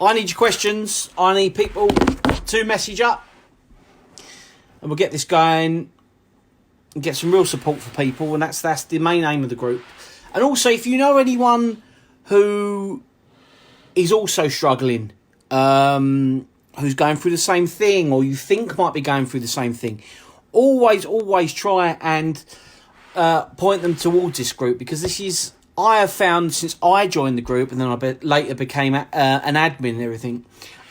I need your questions. I need people to message up. And we'll get this going and get some real support for people. And that's the main aim of the group. And also, if you know anyone who is also struggling, who's going through the same thing, or you think might be going through the same thing, always try and point them towards this group, because I have found since I joined the group, and then I later became an admin and everything,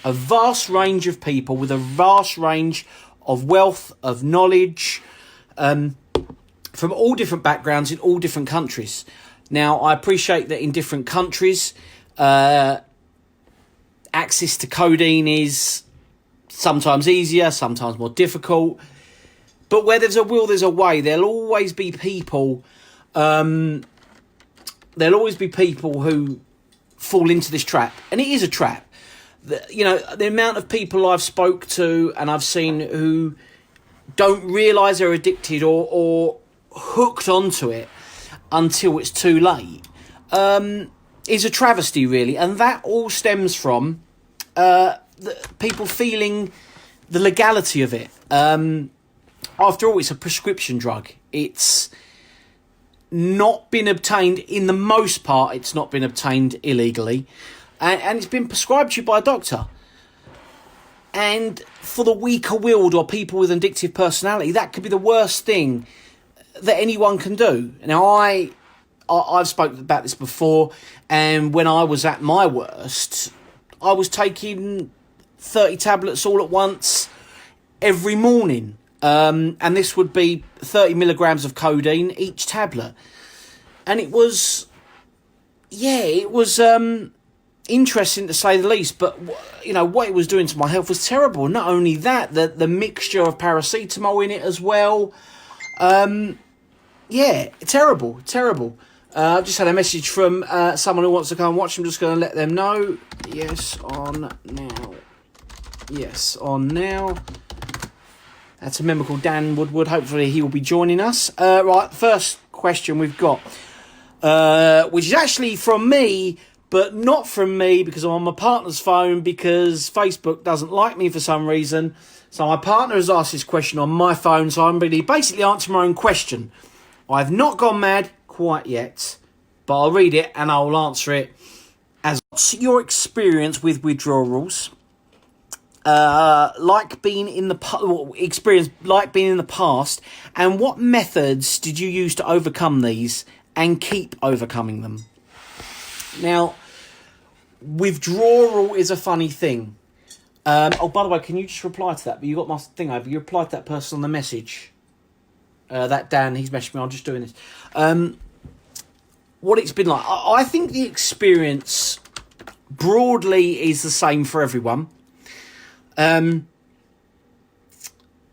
a vast range of people with a vast range of wealth, of knowledge, from all different backgrounds in all different countries. Now, I appreciate that in different countries, access to codeine is sometimes easier, sometimes more difficult. But where there's a will, there's a way. There'll always be people. There'll always be people who fall into this trap, and it is a trap. The amount of people I've spoke to and I've seen who don't realise they're addicted or hooked onto it until it's too late is a travesty, really. And that all stems from people feeling the legality of it. After all, it's a prescription drug. It's not been obtained, in the most part, it's not been obtained illegally. And it's been prescribed to you by a doctor. And for the weaker-willed or people with an addictive personality, that could be the worst thing that anyone can do. Now, I've spoken about this before, and when I was at my worst, I was taking 30 tablets all at once every morning. And this would be 30 milligrams of codeine each tablet. And it was interesting to say the least, but what it was doing to my health was terrible. Not only that, the mixture of paracetamol in it as well. Terrible. I've just had a message from someone who wants to come and watch. I'm just going to let them know. Yes, on now. That's a member called Dan Woodward. Hopefully he will be joining us. Right, first question we've got, which is actually from me, but not from me because I'm on my partner's phone, because Facebook doesn't like me for some reason. So my partner has asked this question on my phone, so I'm really basically answering my own question. I've not gone mad quite yet, but I'll read it and I'll answer it. What's your experience with withdrawals? Like being in the past, and what methods did you use to overcome these and keep overcoming them? Now, withdrawal is a funny thing. By the way, can you just reply to that? But you got my thing over. You replied to that person on the message. That Dan, he's messaged me. I'm just doing this. What it's been like. I think the experience broadly is the same for everyone. But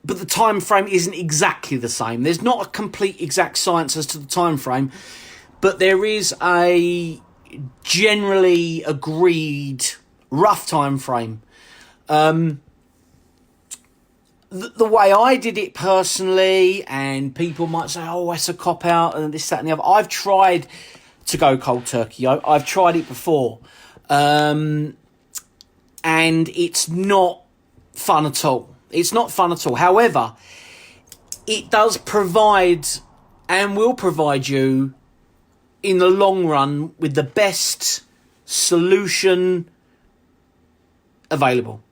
the time frame isn't exactly the same. There's not a complete exact science as to the time frame, but there is a generally agreed rough time frame. The way I did it personally, and people might say, oh, it's a cop-out and this, that and the other. I've tried to go cold turkey. I've tried it before. And it's not fun at all. It's not fun at all. However, it does provide and will provide you in the long run with the best solution available.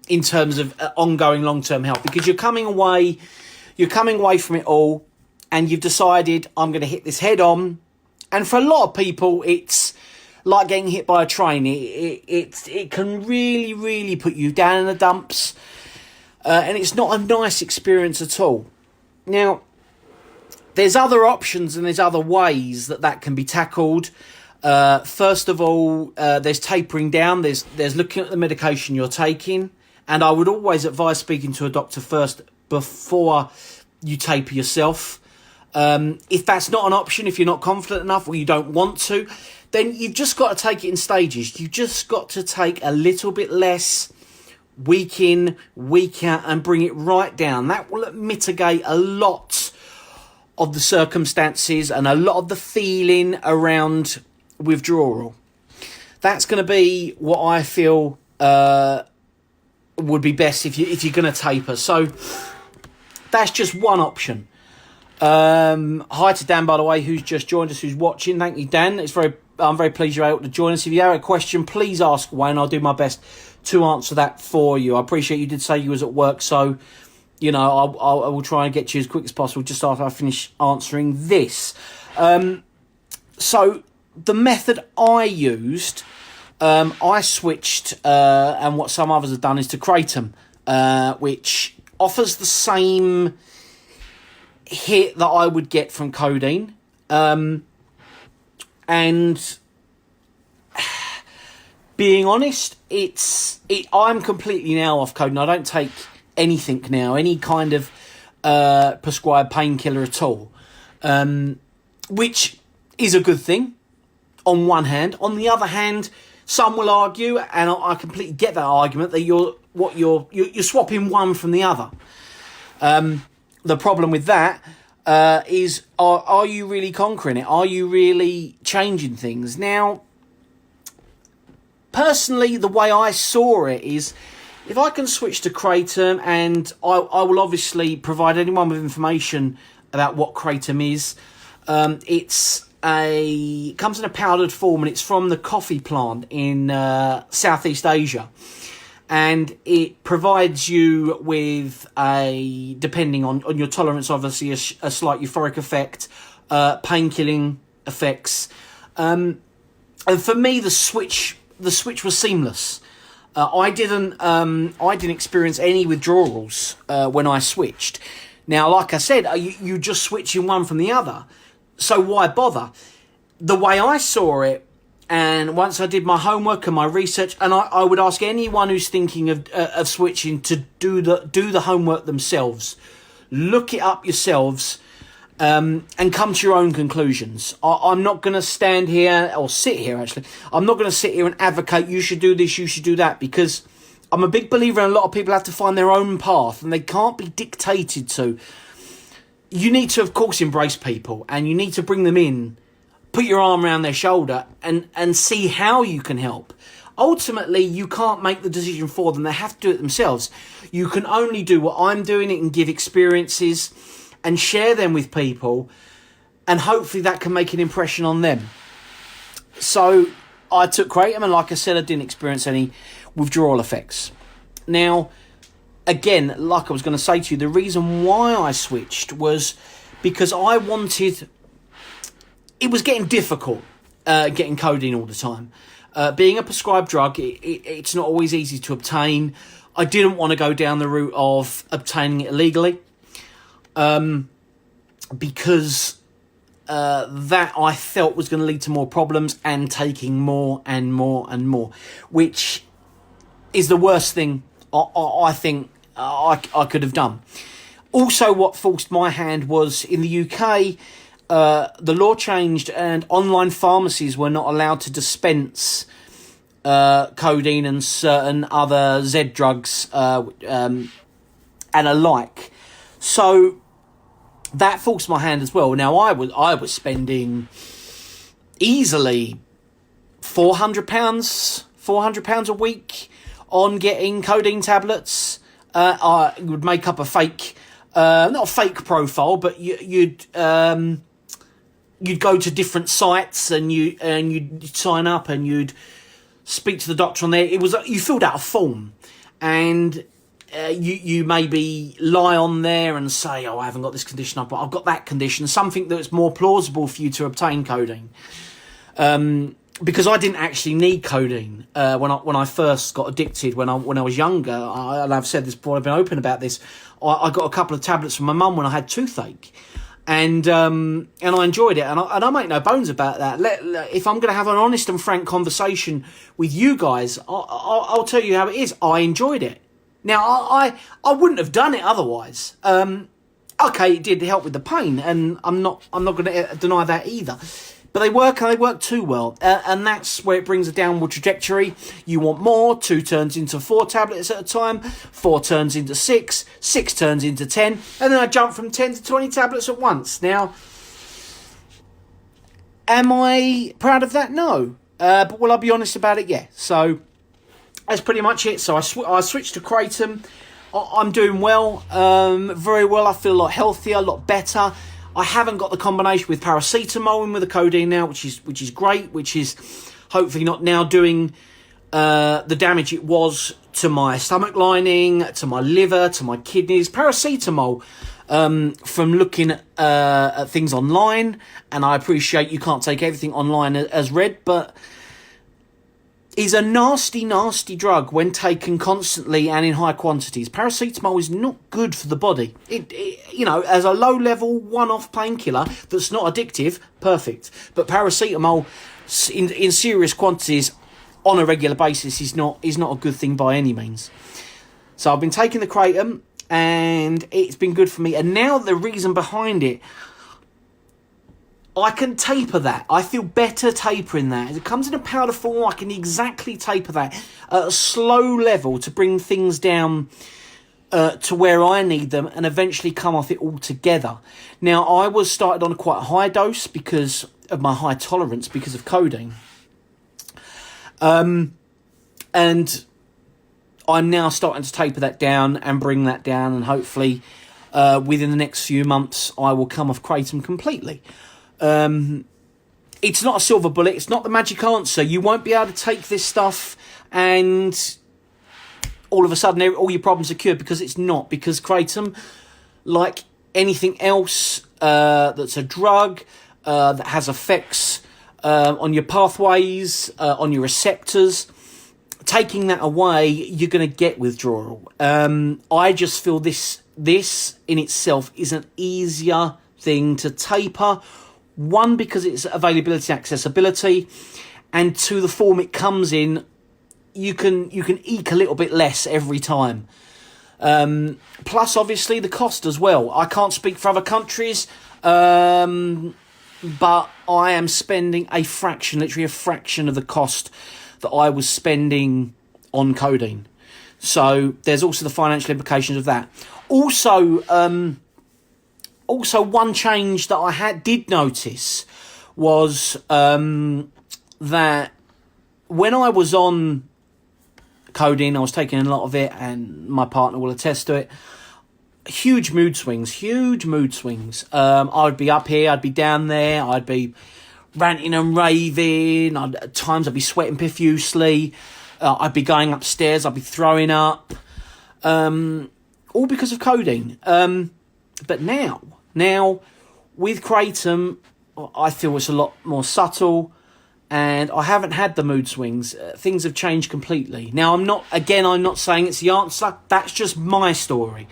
In terms of ongoing long-term health, because you're coming away from it all, and you've decided, I'm going to hit this head on. And for a lot of people, it's like getting hit by a train. It can really, really put you down in the dumps, and it's not a nice experience at all. Now, there's other options and there's other ways that can be tackled. First of all, there's tapering down. There's looking at the medication you're taking. And I would always advise speaking to a doctor first before you taper yourself. If that's not an option, if you're not confident enough or you don't want to, then you've just got to take it in stages. You've just got to take a little bit less week in, week out, and bring it right down. That will mitigate a lot of the circumstances and a lot of the feeling around withdrawal. that's going to be what I feel would be best if you're going to taper. So that's just one option. Hi to Dan, by the way, who's just joined us, who's watching. Thank you, Dan. I'm very pleased you're able to join us. If you have a question, please ask away, and I'll do my best to answer that for you. I appreciate you did say you was at work, so I will try and get to you as quick as possible just after I finish answering this. So the method I used, I switched, and what some others have done is to Kratom, which offers the same hit that I would get from Codeine. And being honest, I'm completely now off Codeine. I don't take anything now, any kind of prescribed painkiller at all, which is a good thing on one hand. On the other hand, some will argue, and I completely get that argument, that you're swapping one from the other. The problem with that is, are you really conquering it? Are you really changing things? Now, personally, the way I saw it is, if I can switch to Kratom, and I will obviously provide anyone with information about what Kratom is. It comes in a powdered form, and it's from the coffee plant in Southeast Asia. And it provides you with depending on your tolerance, obviously, a slight euphoric effect, pain-killing effects. And for me, the switch was seamless. I didn't experience any withdrawals when I switched. Now, like I said, you just switching one from the other, so why bother? The way I saw it, and once I did my homework and my research, and I would ask anyone who's thinking of switching to do the homework themselves, look it up yourselves, and come to your own conclusions. I'm not going to stand here, or sit here actually, I'm not going to sit here and advocate you should do this, you should do that, because I'm a big believer in a lot of people have to find their own path, and they can't be dictated to. You need to, of course, embrace people, and you need to bring them in, put your arm around their shoulder, and see how you can help. Ultimately, you can't make the decision for them. They have to do it themselves. You can only do what I'm doing, it and give experiences and share them with people, and hopefully that can make an impression on them. So I took Kratom, and like I said, I didn't experience any withdrawal effects. Now, again, like I was going to say to you, the reason why I switched was because I wanted... It was getting difficult getting Codeine all the time. Being a prescribed drug, it's not always easy to obtain. I didn't want to go down the route of obtaining it illegally, because that I felt was going to lead to more problems and taking more and more and more, which is the worst thing I think I could have done. Also, what forced my hand was, in the UK, the law changed and online pharmacies were not allowed to dispense codeine and certain other Z drugs and alike. So that forced my hand as well. Now, I was spending easily £400 a week on getting codeine tablets. I would make up a fake, not a fake profile, but you'd go to different sites and you'd sign up and you'd speak to the doctor on there. You filled out a form, and you maybe lie on there and say, "Oh, I haven't got this condition, but I've got that condition," something that's more plausible for you to obtain codeine. Because I didn't actually need codeine when I first got addicted when I was younger. And I've said this before, I've been open about this. I got a couple of tablets from my mum when I had toothache, and I enjoyed it, and I make no bones about that. If I'm going to have an honest and frank conversation with you guys, I'll tell you how it is. I enjoyed it. Now, I wouldn't have done it otherwise. Okay, it did help with the pain, and I'm not going to deny that either. But they work too well, and that's where it brings a downward trajectory. You want more, 2 turns into 4 tablets at a time, 4 turns into 6, 6 turns into 10, and then I jump from 10 to 20 tablets at once. Now, am I proud of that? No. But will I be honest about it? Yeah. So that's pretty much it. So I switched to Kratom. I'm doing well, very well. I feel a lot healthier, a lot better. I haven't got the combination with paracetamol and with the codeine now, which is great, which is hopefully not now doing the damage it was to my stomach lining, to my liver, to my kidneys. Paracetamol, from looking at things online, and I appreciate you can't take everything online as read, but is a nasty, nasty drug when taken constantly and in high quantities. Paracetamol is not good for the body. It as a low-level, one-off painkiller that's not addictive, perfect. But paracetamol in serious quantities on a regular basis is not a good thing by any means. So I've been taking the Kratom, and it's been good for me. And now the reason behind it, I can taper that. I feel better tapering that. It comes in a powder form. I can exactly taper that at a slow level to bring things down to where I need them and eventually come off it altogether. Now, I was started on a quite high dose because of my high tolerance because of codeine. And I'm now starting to taper that down and bring that down, and hopefully within the next few months I will come off Kratom completely. It's not a silver bullet. It's not the magic answer. You won't be able to take this stuff and all of a sudden all your problems are cured, because it's not. Because Kratom, like anything else that's a drug that has effects on your pathways, on your receptors, taking that away, you're going to get withdrawal. I just feel this in itself is an easier thing to taper. One, because it's availability, accessibility, and two, the form it comes in, you can eke a little bit less every time. Plus, obviously, the cost as well. I can't speak for other countries, but I am spending literally a fraction of the cost that I was spending on codeine. So there's also the financial implications of that. Also, one change that I did notice was that when I was on codeine, I was taking a lot of it, and my partner will attest to it. Huge mood swings. I'd be up here, I'd be down there, I'd be ranting and raving. At times I'd be sweating profusely. I'd be going upstairs, I'd be throwing up. All because of codeine. But now with Kratom, I feel it's a lot more subtle, and I haven't had the mood swings. Things have changed completely. Now, I'm not saying it's the answer. That's just my story.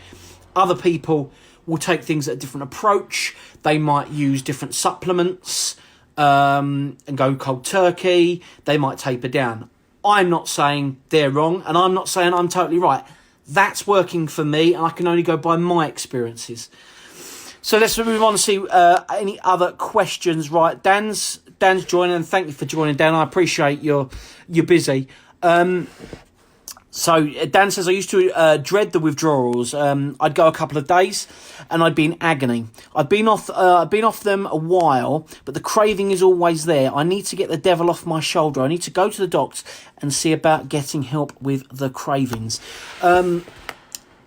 Other people will take things at a different approach. They might use different supplements and go cold turkey. They might taper down. I'm not saying they're wrong, and I'm not saying I'm totally right. That's working for me, and I can only go by my experiences. So let's move on and see any other questions. Right, Dan's joining, and thank you for joining, Dan. I appreciate you're busy. So Dan says, I used to dread the withdrawals. I'd go a couple of days, and I'd be in agony. I've been off them a while, but the craving is always there. I need to get the devil off my shoulder. I need to go to the doctors and see about getting help with the cravings.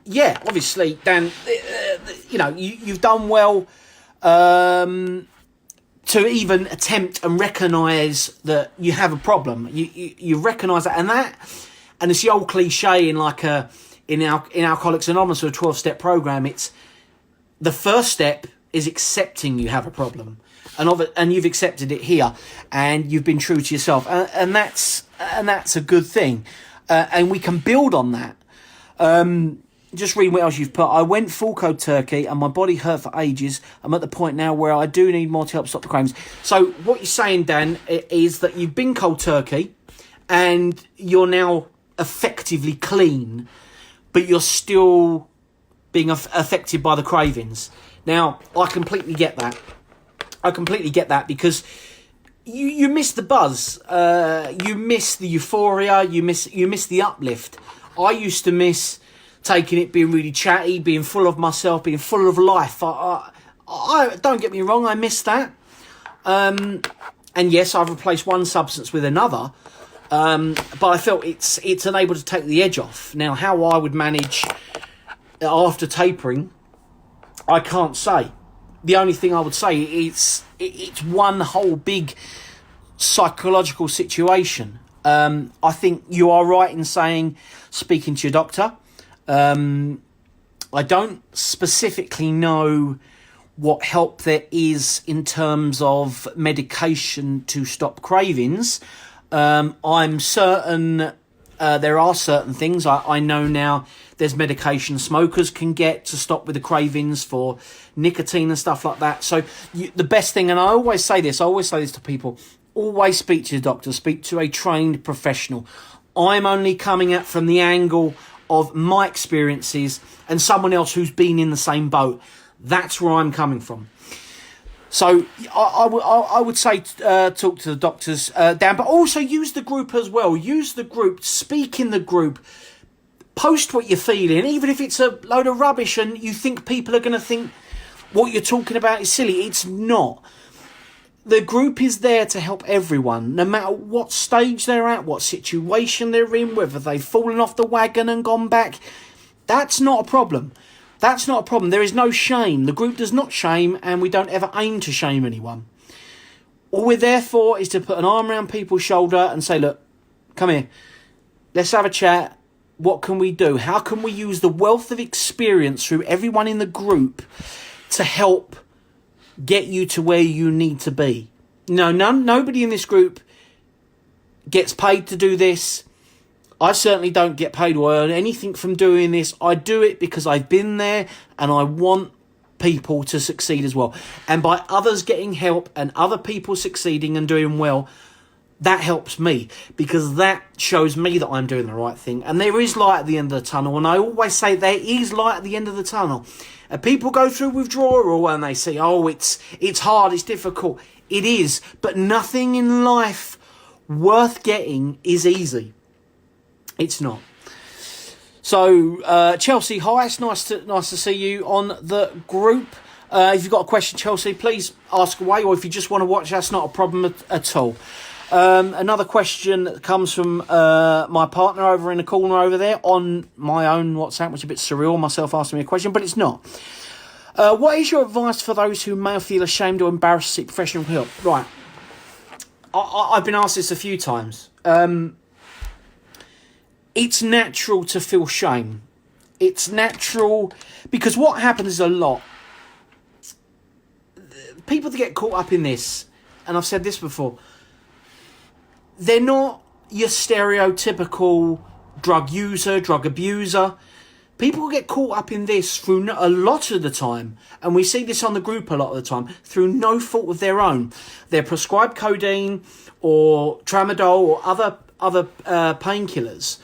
Yeah, obviously, Dan, you've done well to even attempt and recognise that you have a problem. You recognise that, and it's the old cliche in Alcoholics Anonymous or a 12-step program. It's the first step is accepting you have a problem, and you've accepted it here, and you've been true to yourself, and that's a good thing, and we can build on that. Just reading what else you've put. I went full cold turkey and my body hurt for ages. I'm at the point now where I do need more to help stop the cravings. So what you're saying, Dan, is that you've been cold turkey and you're now effectively clean, but you're still being affected by the cravings. Now, I completely get that. Because you miss the buzz. You miss the euphoria. You miss the uplift. I used to miss taking it, being really chatty, being full of myself, being full of life. I don't get me wrong, I miss that. And And yes, I've replaced one substance with another, but I felt it's unable to take the edge off. Now, how I would manage after tapering, I can't say. The only thing I would say is it's one whole big psychological situation. I think you are right in saying speaking to your doctor. I don't specifically know what help there is in terms of medication to stop cravings. I'm certain there are certain things. I know now there's medication smokers can get to stop with the cravings for nicotine and stuff like that. So the best thing, and I always say this to people, always speak to your doctor, speak to a trained professional. I'm only coming at from the angle of my experiences and someone else who's been in the same boat. That's where I'm coming from. So I would say talk to the doctors, Dan, but also use the group as well. Use the group, speak in the group, post what you're feeling, even if it's a load of rubbish and you think people are going to think what you're talking about is silly. It's not. The group is there to help everyone, no matter what stage they're at, what situation they're in, whether they've fallen off the wagon and gone back. That's not a problem. That's not a problem. There is no shame. The group does not shame, and we don't ever aim to shame anyone. All we're there for is to put an arm around people's shoulder and say, look, come here. Let's have a chat. What can we do? How can we use the wealth of experience through everyone in the group to help get you to where you need to be? Nobody in this group gets paid to do this. I certainly don't get paid or earn anything from doing this. I do it because I've been there and I want people to succeed as well. And by others getting help and other people succeeding and doing well, that helps me, because that shows me that I'm doing the right thing. And there is light at the end of the tunnel. And I always say there is light at the end of the tunnel. And people go through withdrawal and they say, oh, it's hard, it's difficult. It is. But nothing in life worth getting is easy. It's not. So, Chelsea, hi, it's nice to see you on the group. If you've got a question, Chelsea, please ask away, or if you just want to watch, that's not a problem at all. Another question that comes from my partner over in the corner over there on my own WhatsApp, which is a bit surreal, myself asking me a question, but it's not. What is your advice for those who may feel ashamed or embarrassed to seek professional help? Right. I've been asked this a few times. It's natural to feel shame. It's natural because what happens is a lot. People that get caught up in this, and I've said this before, they're not your stereotypical drug user, drug abuser. People get caught up in this through a lot of the time, and we see this on the group a lot of the time, through no fault of their own. They're prescribed codeine or tramadol or other painkillers.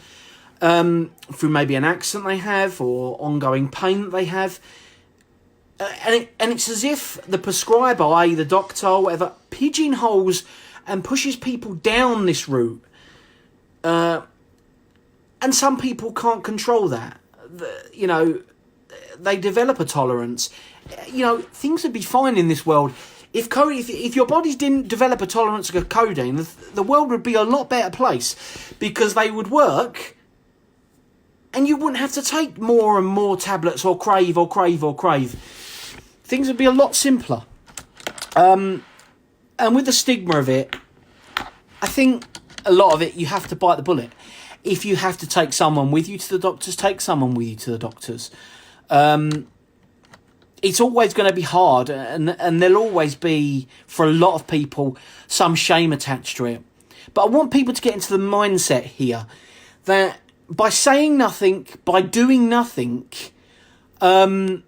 Through maybe an accident they have or ongoing pain that they have. And it's as if the prescriber, i.e. the doctor or whatever, pigeonholes and pushes people down this route. And some people can't control that. They develop a tolerance. Things would be fine in this world. If your bodies didn't develop a tolerance to codeine, the world would be a lot better place, because they would work and you wouldn't have to take more and more tablets or crave. Things would be a lot simpler. And with the stigma of it, I think a lot of it, you have to bite the bullet. If you have to take someone with you to the doctors, take someone with you to the doctors. It's always going to be hard, and there'll always be, for a lot of people, some shame attached to it. But I want people to get into the mindset here that by saying nothing, by doing nothing, nothing's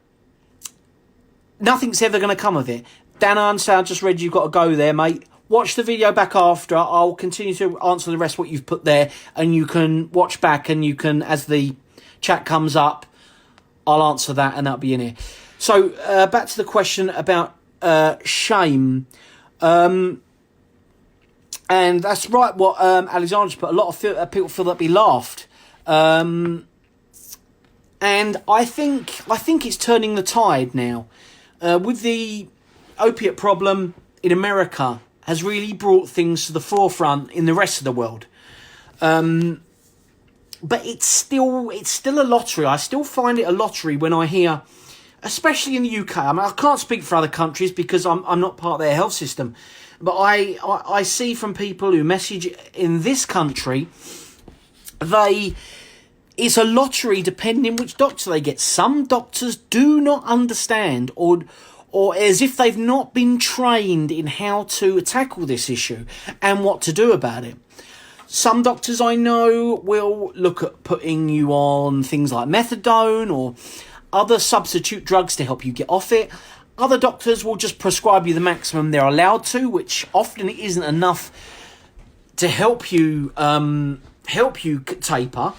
ever going to come of it. Dan Arnsow, just read you've got to go there, mate. Watch the video back after. I'll continue to answer the rest of what you've put there, and you can watch back, and you can, as the chat comes up, I'll answer that, and that'll be in here. So, back to the question about shame. And that's right what Alexander's put. A lot of people feel that he laughed. And I think it's turning the tide now. With the opiate problem in America has really brought things to the forefront in the rest of the world. But it's still a lottery. I still find it a lottery when I hear, especially in the UK. I mean, I can't speak for other countries because I'm not part of their health system. But I see from people who message in this country, it's a lottery depending which doctor they get. Some doctors do not understand or as if they've not been trained in how to tackle this issue and what to do about it. Some doctors I know will look at putting you on things like methadone or other substitute drugs to help you get off it. Other doctors will just prescribe you the maximum they're allowed to, which often isn't enough to help you taper,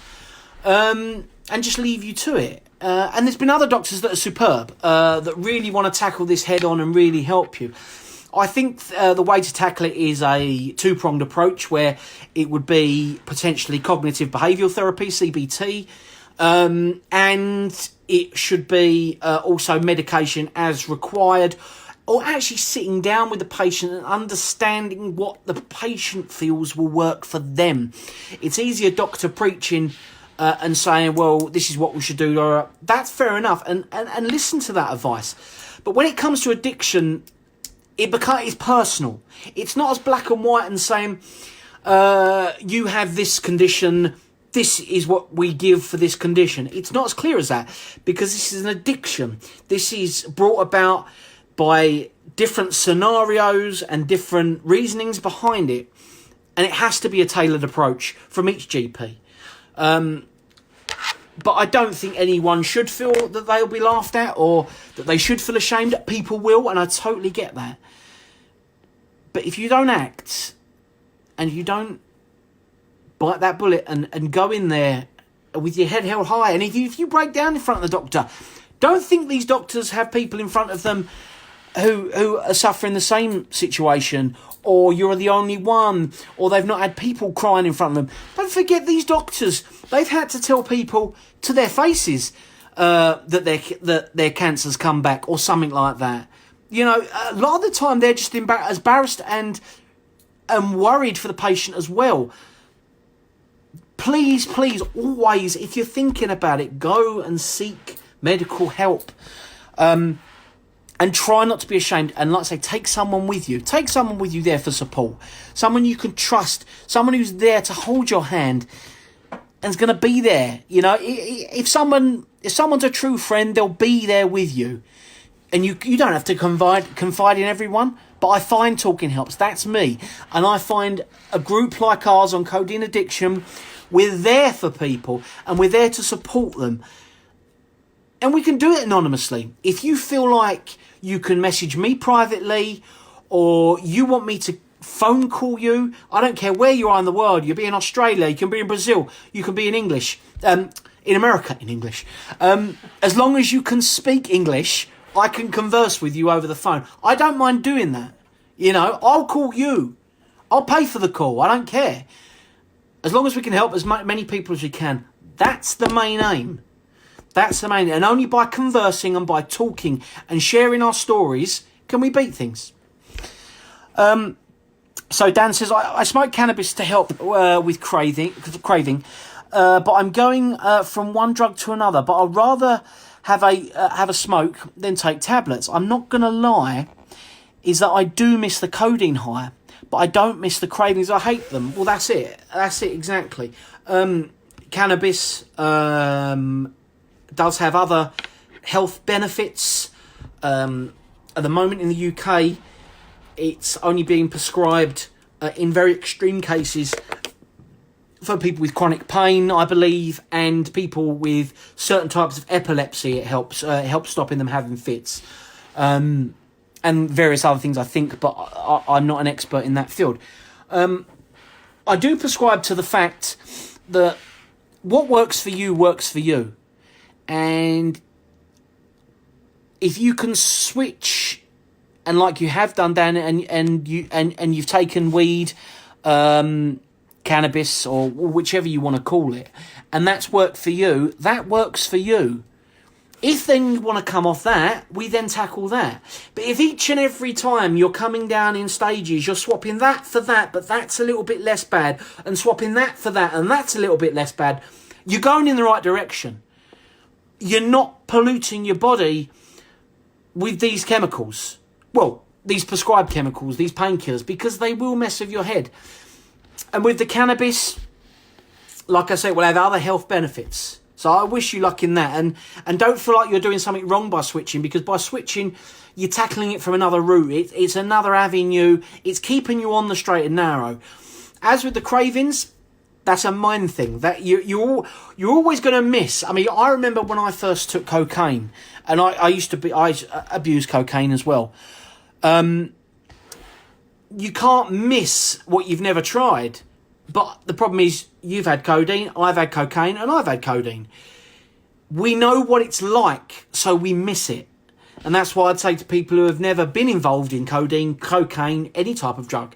and just leave you to it. And there's been other doctors that are superb, that really want to tackle this head on and really help you. I think the way to tackle it is a two-pronged approach where it would be potentially cognitive behavioural therapy, CBT, and it should be also medication as required, or actually sitting down with the patient and understanding what the patient feels will work for them. It's easy a doctor preaching and saying, well, this is what we should do. That's fair enough, and listen to that advice. But when it comes to addiction, it's personal. It's not as black and white and saying, you have this condition, this is what we give for this condition. It's not as clear as that, because this is an addiction. This is brought about by different scenarios and different reasonings behind it. And it has to be a tailored approach from each GP. But I don't think anyone should feel that they'll be laughed at or that they should feel ashamed. People will, and I totally get that. But if you don't act and you don't bite that bullet and go in there with your head held high, and if you break down in front of the doctor, don't think these doctors have people in front of them who are suffering the same situation, or you're the only one, or they've not had people crying in front of them. Don't forget these doctors. They've had to tell people to their faces that their cancer's come back or something like that. You know, a lot of the time they're just embarrassed and worried for the patient as well. Please, always, if you're thinking about it, go and seek medical help. And try not to be ashamed. And like I say, take someone with you. Take someone with you there for support. Someone you can trust. Someone who's there to hold your hand and is going to be there. You know, if someone's a true friend, they'll be there with you. And you don't have to confide in everyone. But I find talking helps. That's me. And I find a group like ours on Codeine Addiction, we're there for people and we're there to support them. And we can do it anonymously. If you feel like you can message me privately, or you want me to phone call you, I don't care where you are in the world. You can be in Australia, you can be in Brazil, you can be in English, in America in English. As long as you can speak English, I can converse with you over the phone. I don't mind doing that. You know, I'll call you. I'll pay for the call. I don't care. As long as we can help as many people as we can. That's the main aim. That's the main, and only by conversing and by talking and sharing our stories can we beat things. So Dan says, I smoke cannabis to help with craving, but I'm going from one drug to another. But I'd rather have a smoke than take tablets. I'm not going to lie, is that I do miss the codeine high, but I don't miss the cravings. I hate them. Well, that's it. That's it exactly. Cannabis does have other health benefits. At the moment in the UK, it's only being prescribed in very extreme cases for people with chronic pain, I believe, and people with certain types of epilepsy. It helps stopping them having fits, and various other things, I think, but I'm not an expert in that field. I do prescribe to the fact that what works for you works for you. And if you can switch, and like you have done, Dan, and you've taken weed, cannabis, or whichever you want to call it, and that's worked for you, that works for you. If then you want to come off that, we then tackle that. But if each and every time you're coming down in stages, you're swapping that for that, but that's a little bit less bad, and swapping that for that, and that's a little bit less bad, you're going in the right direction. You're not polluting your body with these chemicals. Well, these prescribed chemicals, these painkillers, because they will mess with your head. And with the cannabis, like I say, will have other health benefits. So I wish you luck in that. And don't feel like you're doing something wrong by switching, because by switching, you're tackling it from another route. It's another avenue. It's keeping you on the straight and narrow. As with the cravings, that's a mind thing. That you're always going to miss. I mean, I remember when I first took cocaine, and I abused cocaine as well. You can't miss what you've never tried. But the problem is, you've had codeine, I've had cocaine, and I've had codeine. We know what it's like, so we miss it. And that's why I'd say to people who have never been involved in codeine, cocaine, any type of drug,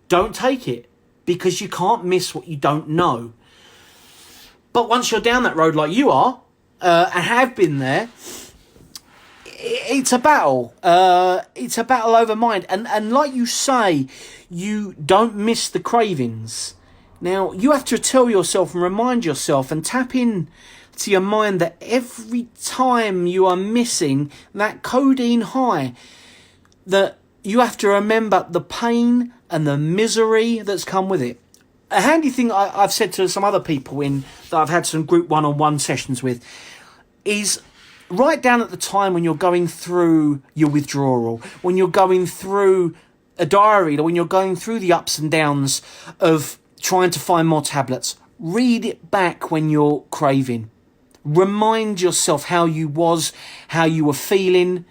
don't take it, because you can't miss what you don't know. But once you're down that road like you are, and have been there, it's a battle. It's a battle over mind. And like you say, you don't miss the cravings. Now, you have to tell yourself and remind yourself and tap in to your mind that every time you are missing that codeine high, that you have to remember the pain and the misery that's come with it. A handy thing I've said to some other people that I've had some group one-on-one sessions with is, write down at the time when you're going through your withdrawal, when you're going through a diary, or when you're going through the ups and downs of trying to find more tablets, read it back when you're craving. Remind yourself how you was, how you were feeling.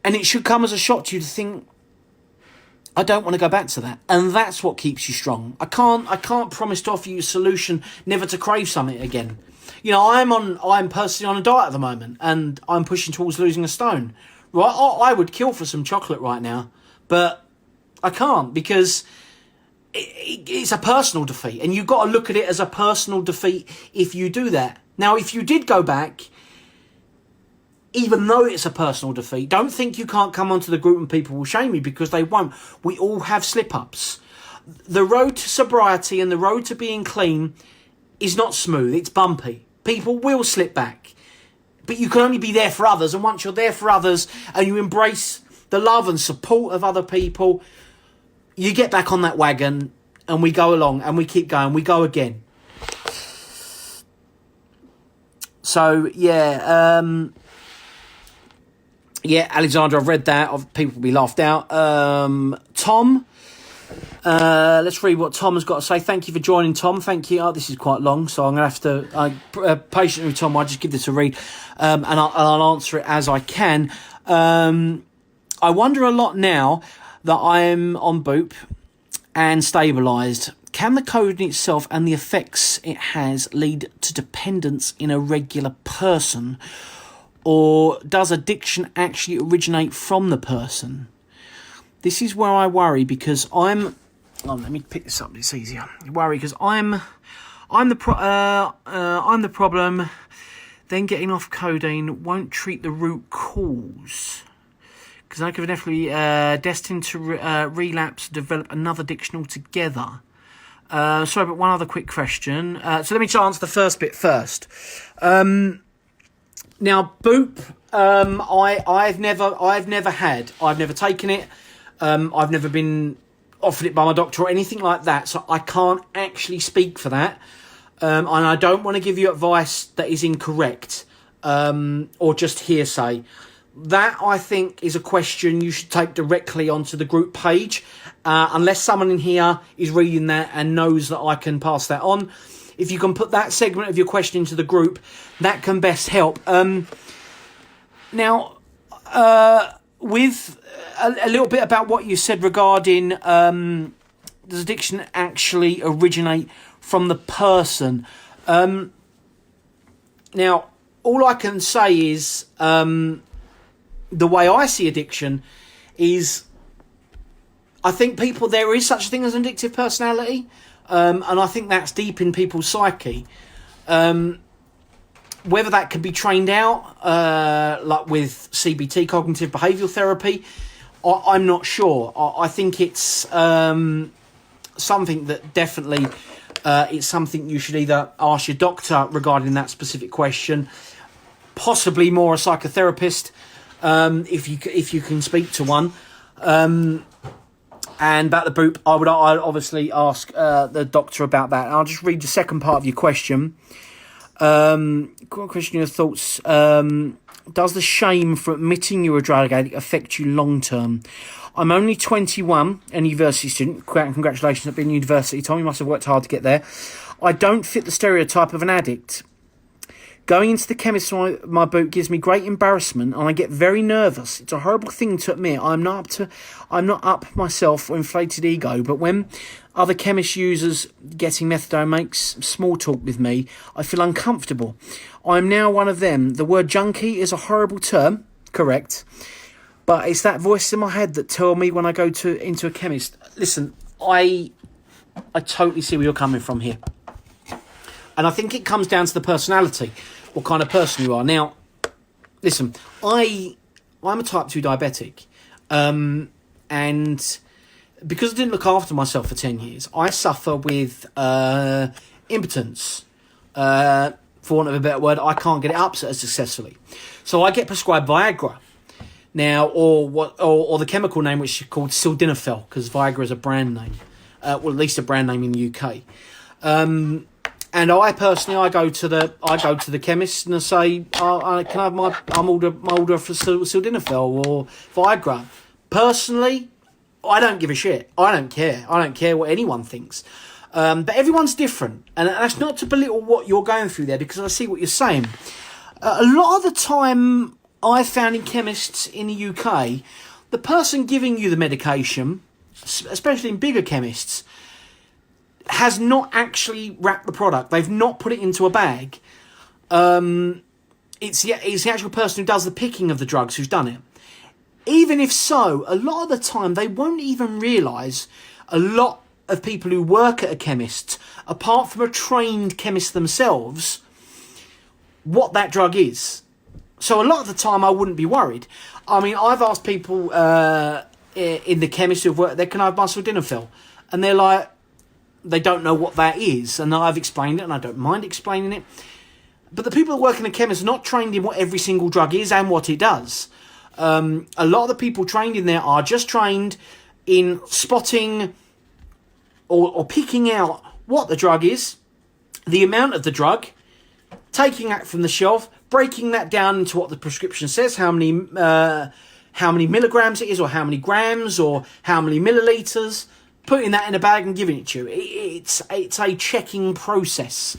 And it should come as a shock to you to think, I don't want to go back to that. And that's what keeps you strong. I can't promise to offer you a solution never to crave something again. You know, I'm personally on a diet at the moment, and I'm pushing towards losing a stone. Right, I would kill for some chocolate right now, but I can't, because it's a personal defeat, and you've got to look at it as a personal defeat if you do that. Now, if you did go back, even though it's a personal defeat, don't think you can't come onto the group and people will shame you, because they won't. We all have slip-ups. The road to sobriety and the road to being clean is not smooth, it's bumpy. People will slip back. But you can only be there for others, and once you're there for others and you embrace the love and support of other people, you get back on that wagon, and we go along, and we keep going, we go again. So, Alexander, I've read that. People will be laughed out. Tom, let's read what Tom has got to say. Thank you for joining, Tom. Thank you. Oh, this is quite long, so I'm going to have to... patiently with Tom, I'll just give this a read, and I'll answer it as I can. I wonder a lot now that I'm on Boop and stabilised. Can the codeine itself and the effects it has lead to dependence in a regular person? Or does addiction actually originate from the person? This is where I worry, because let me pick this up. It's easier. I worry because I'm the problem. Then getting off codeine won't treat the root cause, because I could definitely destined to relapse, develop another addiction altogether. Sorry, but one other quick question. So let me answer the first bit first. Now, Boop, I've never taken it. I've never been offered it by my doctor or anything like that, so I can't actually speak for that. And I don't want to give you advice that is incorrect, or just hearsay. That, I think, is a question you should take directly onto the group page, unless someone in here is reading that and knows that I can pass that on. If you can put that segment of your question into the group, that can best help. Now, with a little bit about what you said regarding does addiction actually originate from the person? Now, all I can say is the way I see addiction is, I think there is such a thing as an addictive personality. And I think that's deep in people's psyche. Whether that can be trained out, like with CBT, cognitive behavioural therapy, I'm not sure. I think it's something that definitely it's something you should either ask your doctor regarding that specific question, possibly more a psychotherapist if you can speak to one. And about the boop, I'd obviously ask the doctor about that. And I'll just read the second part of your question. Question your thoughts. Does the shame for admitting you're a drug addict affect you long term? I'm only 21, a university student. Congratulations on being in university, Tom. You must have worked hard to get there. I don't fit the stereotype of an addict. Going into the chemist for my boot gives me great embarrassment, and I get very nervous. It's a horrible thing to admit. I'm not up myself or inflated ego, but when other chemist users getting methadone makes small talk with me, I feel uncomfortable. I'm now one of them. The word junkie is a horrible term, correct, but it's that voice in my head that tell me when I go into a chemist. Listen, I totally see where you're coming from here. And I think it comes down to the personality, what kind of person you are. Now, listen, I'm a type 2 diabetic. And because I didn't look after myself for 10 years, I suffer with impotence. For want of a better word, I can't get it up successfully. So I get prescribed Viagra. Now, or the chemical name, which is called sildenafil, because Viagra is a brand name. Well, at least a brand name in the UK. And I personally, I go to the chemist and I say, can I have my order for sildenafil or Viagra? Personally, I don't give a shit. I don't care. I don't care what anyone thinks. But everyone's different, and that's not to belittle what you're going through there, because I see what you're saying. A lot of the time, I found in chemists in the UK, the person giving you the medication, especially in bigger chemists, has not actually wrapped the product. They've not put it into a bag. It's the actual person who does the picking of the drugs who's done it. Even if so, a lot of the time they won't even realise, a lot of people who work at a chemist, apart from a trained chemist themselves, what that drug is. So a lot of the time I wouldn't be worried. I mean, I've asked people in the chemist who've worked there, can I have my sildenafil? And they're like, they don't know what that is, and I've explained it, and I don't mind explaining it. But the people that work in a chemist are not trained in what every single drug is and what it does. A lot of the people trained in there are just trained in spotting or picking out what the drug is, the amount of the drug, taking that from the shelf, breaking that down into what the prescription says, how many milligrams it is, or how many grams, or how many millilitres, putting that in a bag and giving it to you. It's a checking process.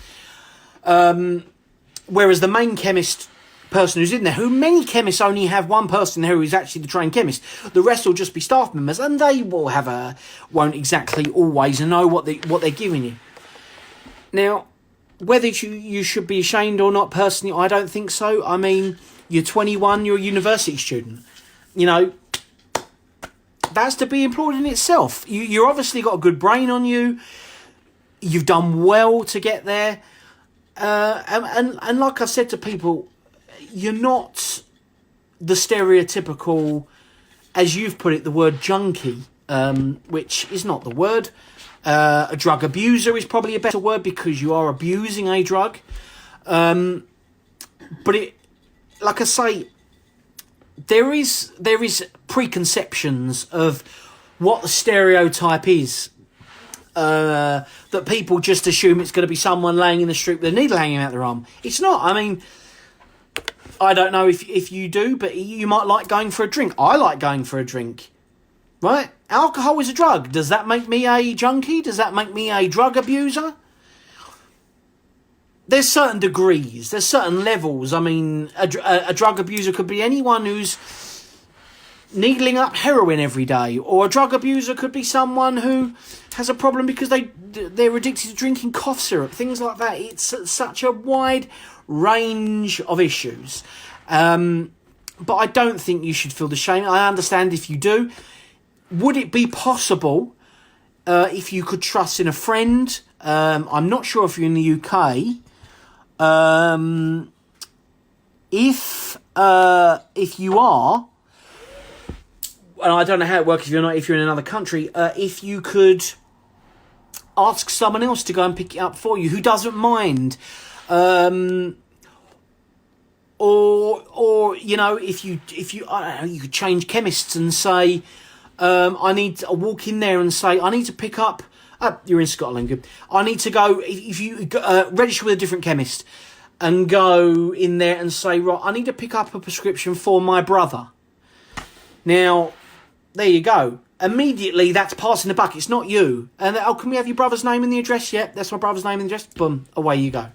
Whereas the main chemist person who's in there, who many chemists only have one person there who is actually the trained chemist, the rest will just be staff members, and they won't exactly always know what they're giving you. Now, whether you should be ashamed or not, personally, I don't think so. I mean, you're 21, you're a university student. You know, that's to be applauded in itself. You're obviously got a good brain on you. You've done well to get there. And like I said to people, you're not the stereotypical, as you've put it, the word junkie, which is not the word. A drug abuser is probably a better word, because you are abusing a drug. But it, like I say, there is preconceptions of what the stereotype is, that people just assume it's going to be someone laying in the street with a needle hanging out their arm. It's not. I mean, I don't know if you do, but you might like going for a drink. I like going for a drink, right? Alcohol is a drug. Does that make me a junkie? Does that make me a drug abuser? There's certain degrees, there's certain levels. I mean, a drug abuser could be anyone who's needling up heroin every day, or a drug abuser could be someone who has a problem because they're addicted to drinking cough syrup, things like that. It's such a wide range of issues. But I don't think you should feel the shame. I understand if you do. Would it be possible if you could trust in a friend? I'm not sure if you're in the UK. if you are, and I don't know how it works if you're in another country, if you could ask someone else to go and pick it up for you who doesn't mind, or you know, if you I don't know, you could change chemists and say, I walk in there and say I need to pick up. You're in Scotland, good. I need to go. If you register with a different chemist and go in there and say, right, I need to pick up a prescription for my brother. Now, there you go. Immediately, that's passing the buck. It's not you. And can we have your brother's name and the address? Yep, that's my brother's name and the address. Boom, away you go.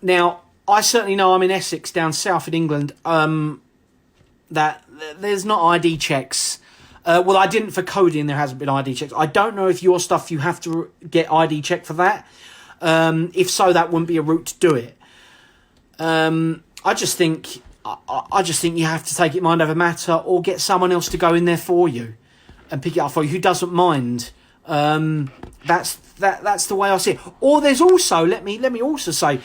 Now, I certainly know I'm in Essex, down south in England, that there's not ID checks. Well, I didn't for Codeine, there hasn't been ID checks. I don't know if your stuff, you have to get ID checked for that. If so, that wouldn't be a route to do it. I just think you have to take it mind over matter, or get someone else to go in there for you and pick it up for you who doesn't mind. That's the way I see it. Or there's also, let me also say,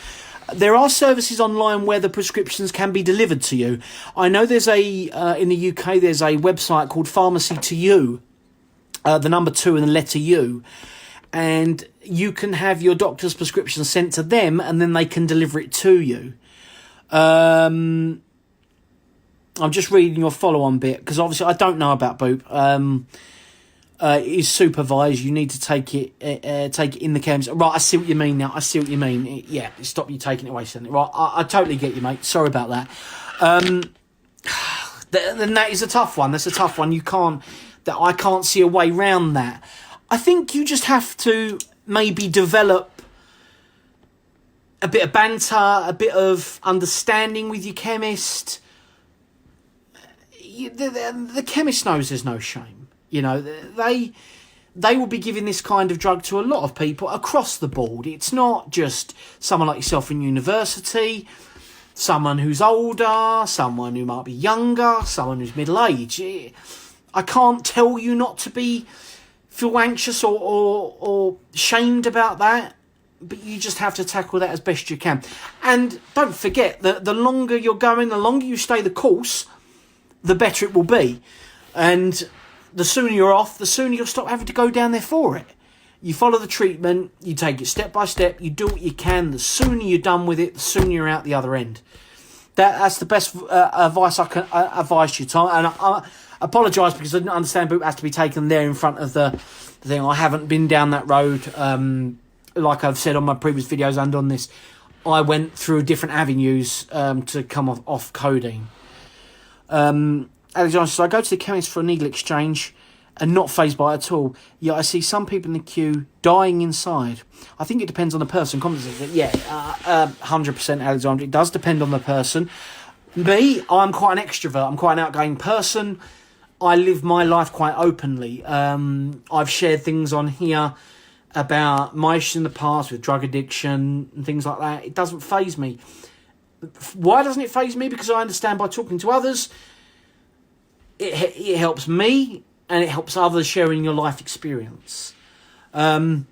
there are services online where the prescriptions can be delivered to you. I know there's in the UK, there's a website called Pharmacy to You, the number 2 and the letter U. And you can have your doctor's prescription sent to them, and then they can deliver it to you. I'm just reading your follow-on bit, because obviously I don't know about Boop. It is supervised. You need to take it in the chemist. Right, I see what you mean now. I see what you mean. Yeah, stop you taking it away. Right, I totally get you, mate. Sorry about that. Then that is a tough one. That's a tough one. I can't see a way round that. I think you just have to maybe develop a bit of banter, a bit of understanding with your chemist. The chemist knows there's no shame. You know, they will be giving this kind of drug to a lot of people across the board. It's not just someone like yourself in university, someone who's older, someone who might be younger, someone who's middle-aged. I can't tell you not to feel anxious or shamed about that, but you just have to tackle that as best you can. And don't forget that the longer you're going, the longer you stay the course, the better it will be. And the sooner you're off, the sooner you'll stop having to go down there for it. You follow the treatment, you take it step by step, you do what you can. The sooner you're done with it, the sooner you're out the other end. That's the best advice I can advise you, Tom. And I apologise because I didn't understand, but it has to be taken there in front of the thing. I haven't been down that road. Like I've said on my previous videos and on this, I went through different avenues to come off codeine. Alexander says, I go to the chemist for a needle exchange and not fazed by it at all. Yet I see some people in the queue dying inside. I think it depends on the person. Yeah, 100% Alexander. It does depend on the person. Me, I'm quite an extrovert. I'm quite an outgoing person. I live my life quite openly. I've shared things on here about my issues in the past with drug addiction and things like that. It doesn't faze me. Why doesn't it faze me? Because I understand by talking to others, it helps me and it helps others sharing your life experience. But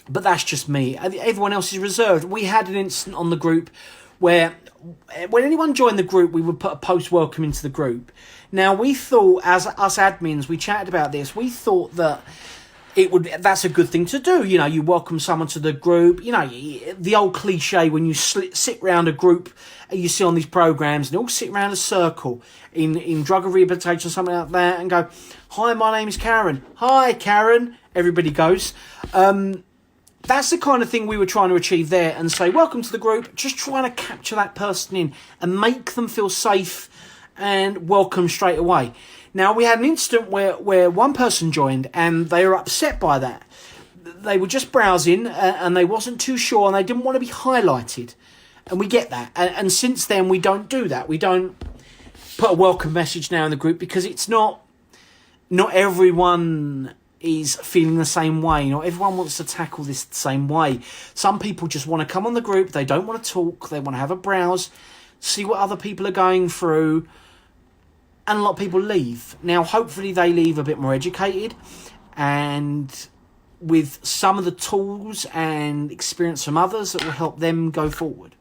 that's just me. Everyone else is reserved. We had an incident on the group where when anyone joined the group, we would put a post welcome into the group. Now, we thought, as us admins, we chatted about this, we thought that that's a good thing to do. You know, you welcome someone to the group. You know, the old cliche when you sit around a group you see on these programs, and they all sit around a circle in drug rehabilitation or something like that, and go, "Hi, my name is Karen." "Hi, Karen." Everybody goes. That's the kind of thing we were trying to achieve there, and say, "Welcome to the group." Just trying to capture that person in and make them feel safe and welcome straight away. Now, we had an incident where one person joined and they were upset by that. They were just browsing and they wasn't too sure and they didn't want to be highlighted. And we get that. And since then, we don't do that. We don't put a welcome message now in the group because it's not everyone is feeling the same way. Not everyone wants to tackle this the same way. Some people just want to come on the group. They don't want to talk. They want to have a browse, see what other people are going through. And a lot of people leave. Now, hopefully they leave a bit more educated and with some of the tools and experience from others that will help them go forward.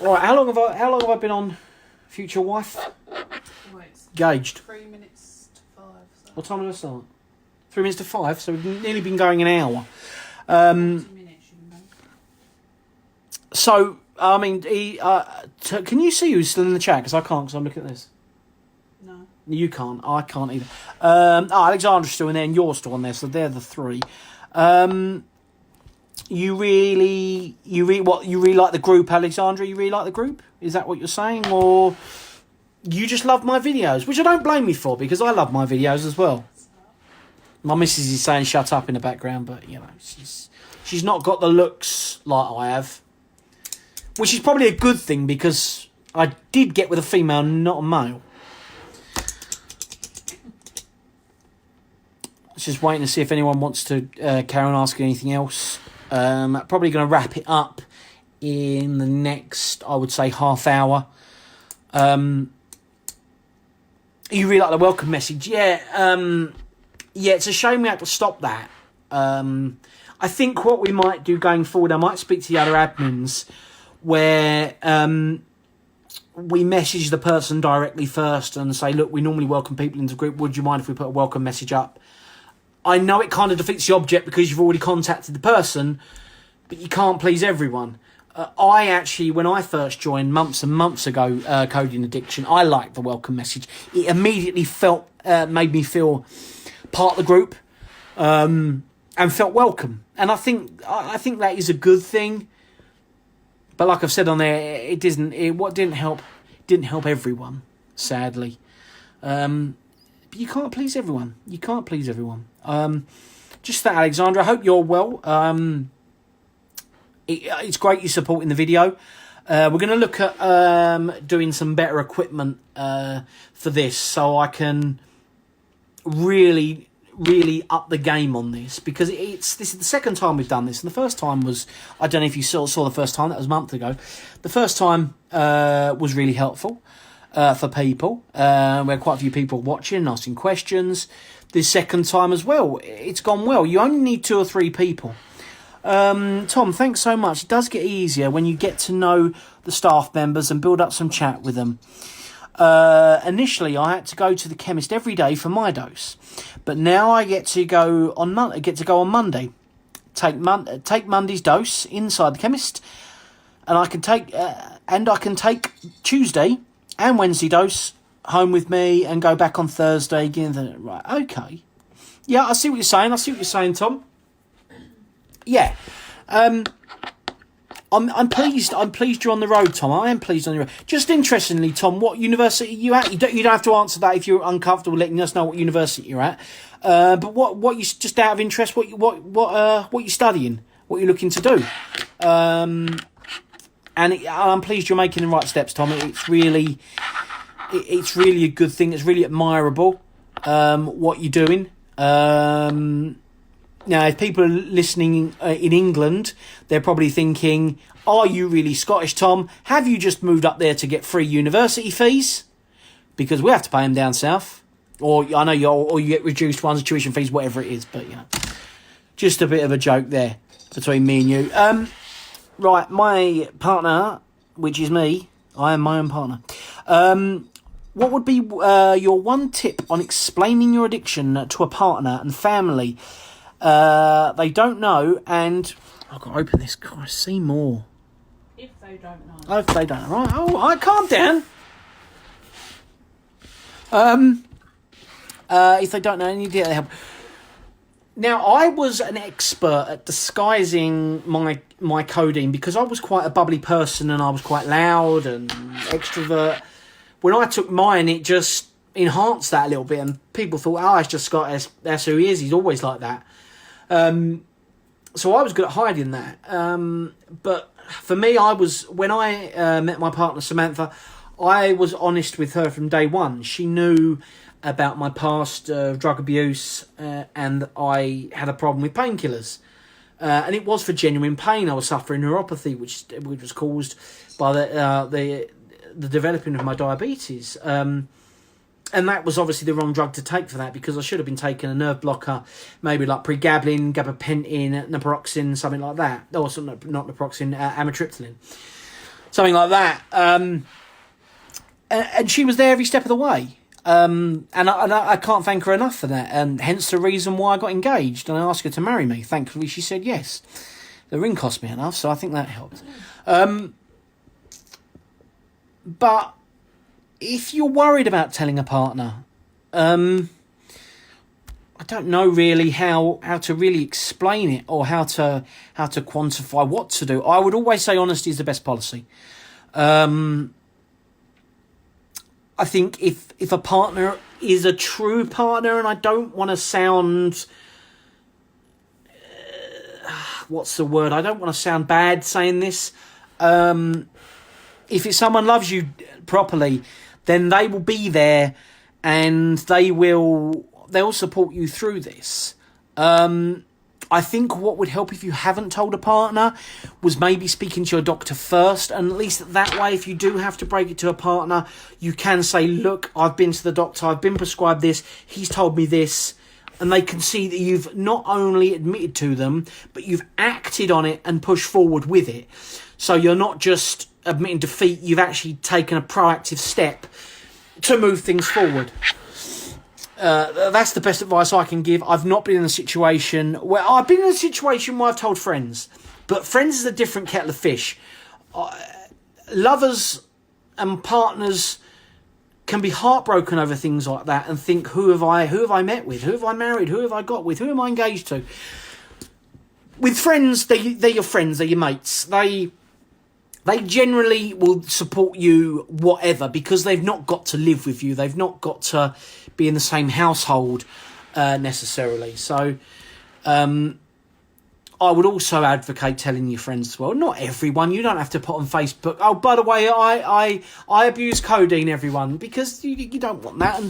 All right, how long have I been on Future Wife? Gauged. 3 minutes to 5. So. What time did I start? 3 minutes to 5, so we've nearly been going an hour. 40 minutes, you know. So, I mean, can you see who's still in the chat? Because I can't, because I'm looking at this. No. You can't. I can't either. Alexandra's still in there, and you're still on there, so they're the three. You really like the group, Alexandra? You really like the group? Is that what you're saying, or you just love my videos? Which I don't blame you for, because I love my videos as well. My missus is saying shut up in the background, but you know she's not got the looks like I have, which is probably a good thing because I did get with a female, not a male. Just waiting to see if anyone wants to carry on asking anything else. Probably going to wrap it up in the next, I would say, half hour. You really like the welcome message? Yeah, it's a shame we had to stop that. I think what we might do going forward, I might speak to the other admins where we message the person directly first and say, look, we normally welcome people into the group. Would you mind if we put a welcome message up? I know it kind of defeats the object because you've already contacted the person, but you can't please everyone. I actually, when I first joined months and months ago, Codeine Addiction, I liked the welcome message. It immediately made me feel part of the group and felt welcome. And I think that is a good thing. But like I've said on there, what didn't help everyone, sadly. You can't please everyone. Just that, Alexandra. I hope you're well. It's great you're supporting the video. We're going to look at doing some better equipment for this, so I can really up the game on this, because this is the second time we've done this, and the first time was, I don't know if you saw the first time, that was a month ago. The first time was really helpful. For people. We had quite a few people watching, asking questions. This second time as well, it's gone well. You only need 2 or 3 people. Tom, thanks so much. It does get easier when you get to know the staff members and build up some chat with them. Initially, I had to go to the chemist every day for my dose, but now I get to go on Monday. Take Monday's dose inside the chemist, and I can take Tuesday and Wednesday dose home with me and go back on Thursday again. Right, okay. Yeah, I see what you're saying. Tom. Yeah. I'm pleased you're on the road, Tom. I am pleased on the road. Just interestingly, Tom, what university are you at? You don't have to answer that if you're uncomfortable letting us know what university you're at. But what you, just out of interest, what you studying? What you're looking to do? I'm pleased you're making the right steps, Tom. It's really a good thing. It's really admirable what you're doing. Now, if people are listening in England, they're probably thinking, are you really Scottish, Tom? Have you just moved up there to get free university fees? Because we have to pay them down south. Or I know you get reduced ones, tuition fees, whatever it is. But, just a bit of a joke there between me and you. Right, my partner, which is me, I am my own partner. What would be your one tip on explaining your addiction to a partner and family? They don't know, and I've got to open this. God, I see more. If they don't know. If they don't know. Right, I calm down. If they don't know, any idea they help. Now, I was an expert at disguising my codeine because I was quite a bubbly person and I was quite loud and extrovert. When I took mine, it just enhanced that a little bit, and people thought, it's just Scott, that's who he is, he's always like that. So I was good at hiding that. But for me, when I met my partner, Samantha, I was honest with her from day one. She knew about my past drug abuse, and I had a problem with painkillers. And it was for genuine pain. I was suffering neuropathy, which was caused by the developing of my diabetes. And that was obviously the wrong drug to take for that, because I should have been taking a nerve blocker, maybe like pregabalin, gabapentin, naproxen, something like that. Oh, not naproxen, amitriptyline. something like that. And she was there every step of the way. And I can't thank her enough for that. And hence the reason why I got engaged and I asked her to marry me. Thankfully, she said yes. The ring cost me enough, so I think that helped. But if you're worried about telling a partner, I don't know really how to really explain it or how to quantify what to do. I would always say honesty is the best policy. I think if a partner is a true partner, and I don't want to sound... what's the word? I don't want to sound bad saying this. If someone loves you properly, then they will be there and they'll support you through this. I think what would help if you haven't told a partner was maybe speaking to your doctor first, and at least that way, if you do have to break it to a partner, you can say, look, I've been to the doctor, I've been prescribed this, he's told me this, and they can see that you've not only admitted to them, but you've acted on it and pushed forward with it. So you're not just admitting defeat, you've actually taken a proactive step to move things forward. That's the best advice I can give. I've not been in a situation where... I've been in a situation where I've told friends, but friends is a different kettle of fish. Lovers and partners can be heartbroken over things like that and think, who have I met with? Who have I married? Who have I got with? Who am I engaged to? With friends, they're your friends, they're your mates. They generally will support you whatever because they've not got to live with you. They've not got to be in the same household necessarily. So I would also advocate telling your friends as well. Not everyone. You don't have to put on Facebook, oh, by the way, I abuse codeine, everyone, because you don't want that.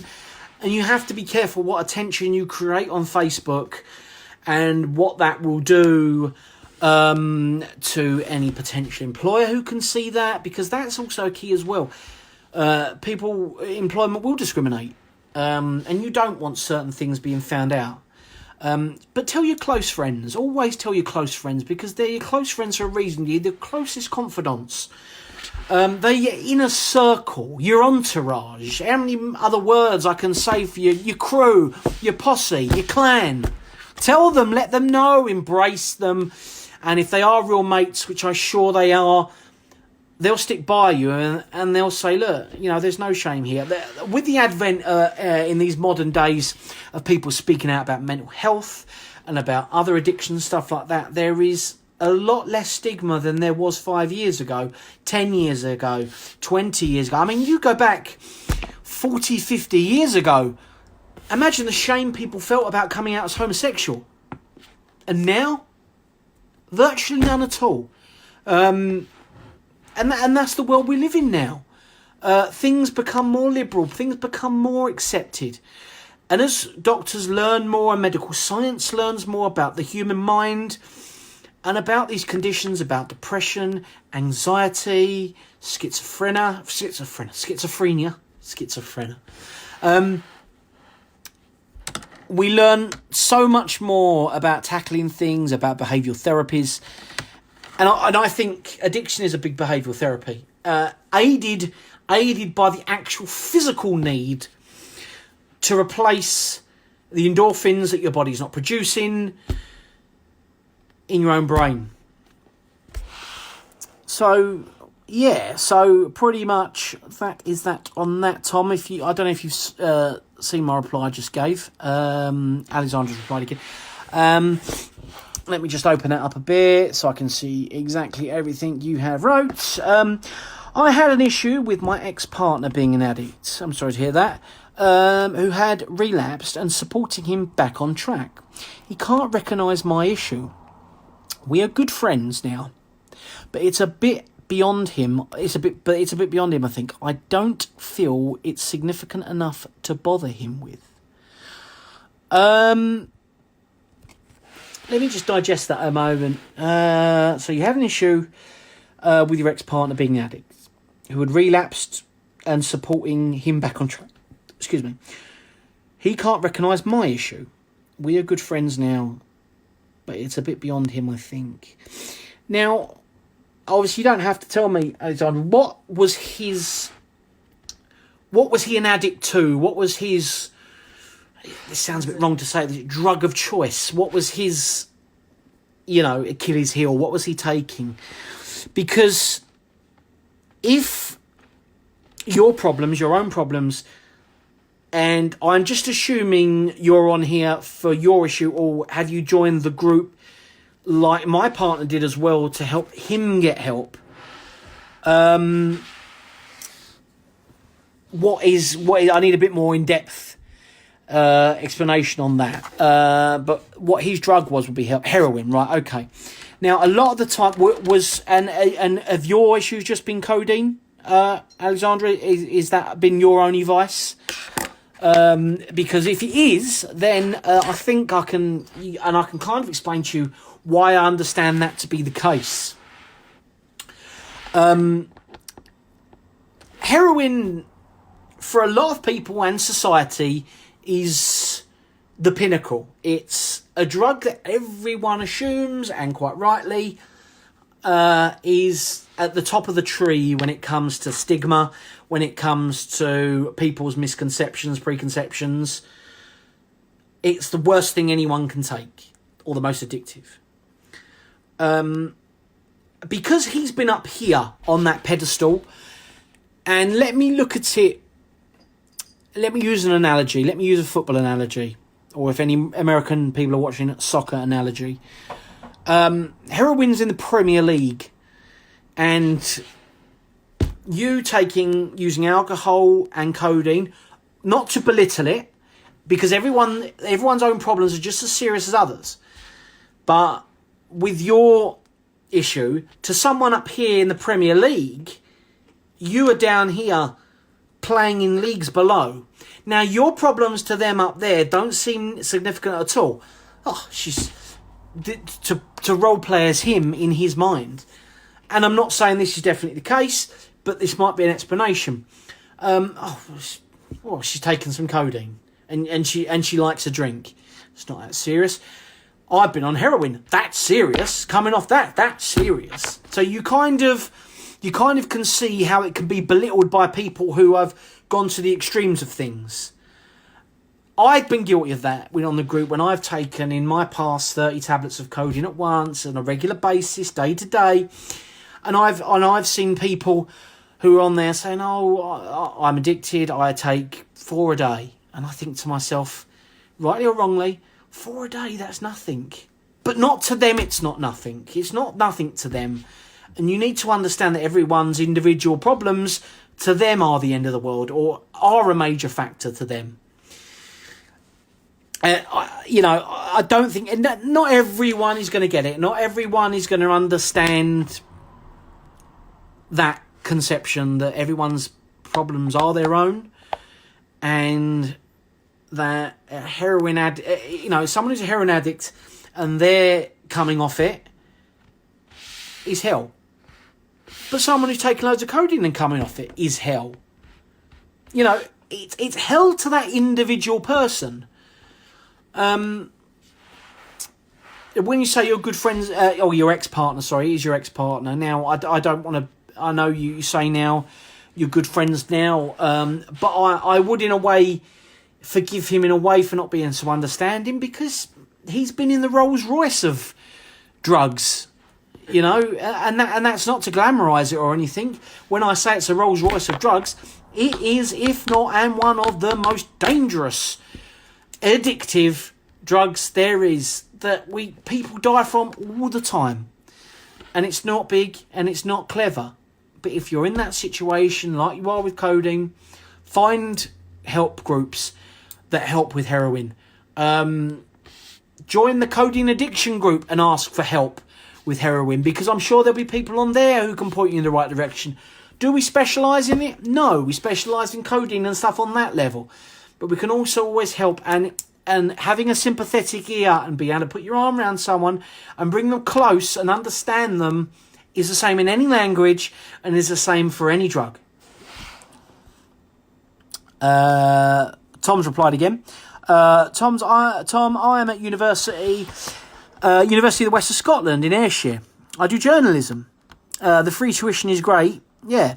And you have to be careful what attention you create on Facebook and what that will do to any potential employer who can see that, because that's also key as well. Employment will discriminate, and you don't want certain things being found out. But tell your close friends. Always tell your close friends, because they're your close friends for a reason. You're the closest confidants. They're your inner circle, your entourage. How many other words I can say for you? Your crew, your posse, your clan. Tell them, let them know, embrace them. And if they are real mates, which I'm sure they are, they'll stick by you and they'll say, look, there's no shame here. With the advent in these modern days of people speaking out about mental health and about other addictions, stuff like that, there is a lot less stigma than there was 5 years ago, 10 years ago, 20 years ago. I mean, you go back 40, 50 years ago, imagine the shame people felt about coming out as homosexual. And now, virtually none at all. And that's the world we live in now. Things become more liberal. Things become more accepted. And as doctors learn more and medical science learns more about the human mind and about these conditions, about depression, anxiety, schizophrenia, we learn so much more about tackling things, about behavioural therapies. And I think addiction is a big behavioural therapy, aided by the actual physical need to replace the endorphins that your body's not producing in your own brain. So pretty much that is that on that, Tom. I don't know if you've seen my reply I just gave. Alexandra's replied again. Let me just open that up a bit so I can see exactly everything you have wrote. I had an issue with my ex-partner being an addict. I'm sorry to hear that. Who had relapsed and supporting him back on track. He can't recognise my issue. We are good friends now, but it's a bit beyond him. It's a bit beyond him, I think. I don't feel it's significant enough to bother him with. Let me just digest that a moment. So you have an issue with your ex-partner being an addict who had relapsed and supporting him back on track. Excuse me. He can't recognise my issue. We are good friends now, but it's a bit beyond him, I think. Now, obviously you don't have to tell me, Alexander, what was he an addict to? What was his, this sounds a bit wrong to say, drug of choice? What was his, Achilles heel? What was he taking? Because if your own problems, and I'm just assuming you're on here for your issue, or have you joined the group like my partner did as well to help him get help? I need a bit more in-depth explanation on that. But what his drug would be heroin, right? Okay. Now, a lot of the time and have your issues just been codeine, Alexandra? Is that been your only vice? Because if it is, then I think I can kind of explain to you why I understand that to be the case. Heroin, for a lot of people and society, is the pinnacle. It's a drug that everyone assumes, and quite rightly, is at the top of the tree when it comes to stigma, when it comes to people's misconceptions, preconceptions. It's the worst thing anyone can take, or the most addictive. Because he's been up here on that pedestal, and let me look at it, let me use an analogy, let me use a football analogy, or if any American people are watching, soccer analogy. Heroin's in the Premier League, and using alcohol and codeine, not to belittle it, because everyone's own problems are just as serious as others, but with your issue, to someone up here in the Premier League, you are down here playing in leagues below. Now, your problems to them up there don't seem significant at all. Oh, she's to role play as him in his mind. And I'm not saying this is definitely the case, but this might be an explanation. She's taken some codeine, and she likes a drink. It's not that serious. I've been on heroin. That's serious. Coming off that's serious. So you kind of can see how it can be belittled by people who have gone to the extremes of things. I've been guilty of that when on the group, when I've taken in my past 30 tablets of codeine at once on a regular basis, day to day, and I've seen people who are on there saying, "Oh, I'm addicted. I take 4 a day," and I think to myself, rightly or wrongly, 4 a day, that's nothing. But not to them, it's not nothing. It's not nothing to them. And you need to understand that everyone's individual problems to them are the end of the world, or are a major factor to them. I don't think, and not everyone is going to get it. Not everyone is going to understand that conception that everyone's problems are their own, and that someone who's a heroin addict and they're coming off it is hell. But someone who's taking loads of codeine and coming off it is hell. It's hell to that individual person. When you say your good friends, your ex-partner, is your ex-partner. Now, I don't want to, I know you say now you're good friends now, but I would in a way forgive him in a way for not being so understanding, because he's been in the Rolls Royce of drugs, and that's not to glamorise it or anything. When I say it's a Rolls Royce of drugs, it is, if not, and one of the most dangerous, addictive drugs there is, that people die from all the time. And it's not big and it's not clever. But if you're in that situation like you are with codeine, find help groups that help with heroin. Join the codeine addiction group and ask for help with heroin, because I'm sure there'll be people on there who can point you in the right direction. Do we specialise in it? No, we specialise in codeine and stuff on that level. But we can also always help, and having a sympathetic ear and being able to put your arm around someone and bring them close and understand them is the same in any language and is the same for any drug. Tom's replied again. Tom, I am at University of the West of Scotland in Ayrshire. I do journalism. The free tuition is great. Yeah.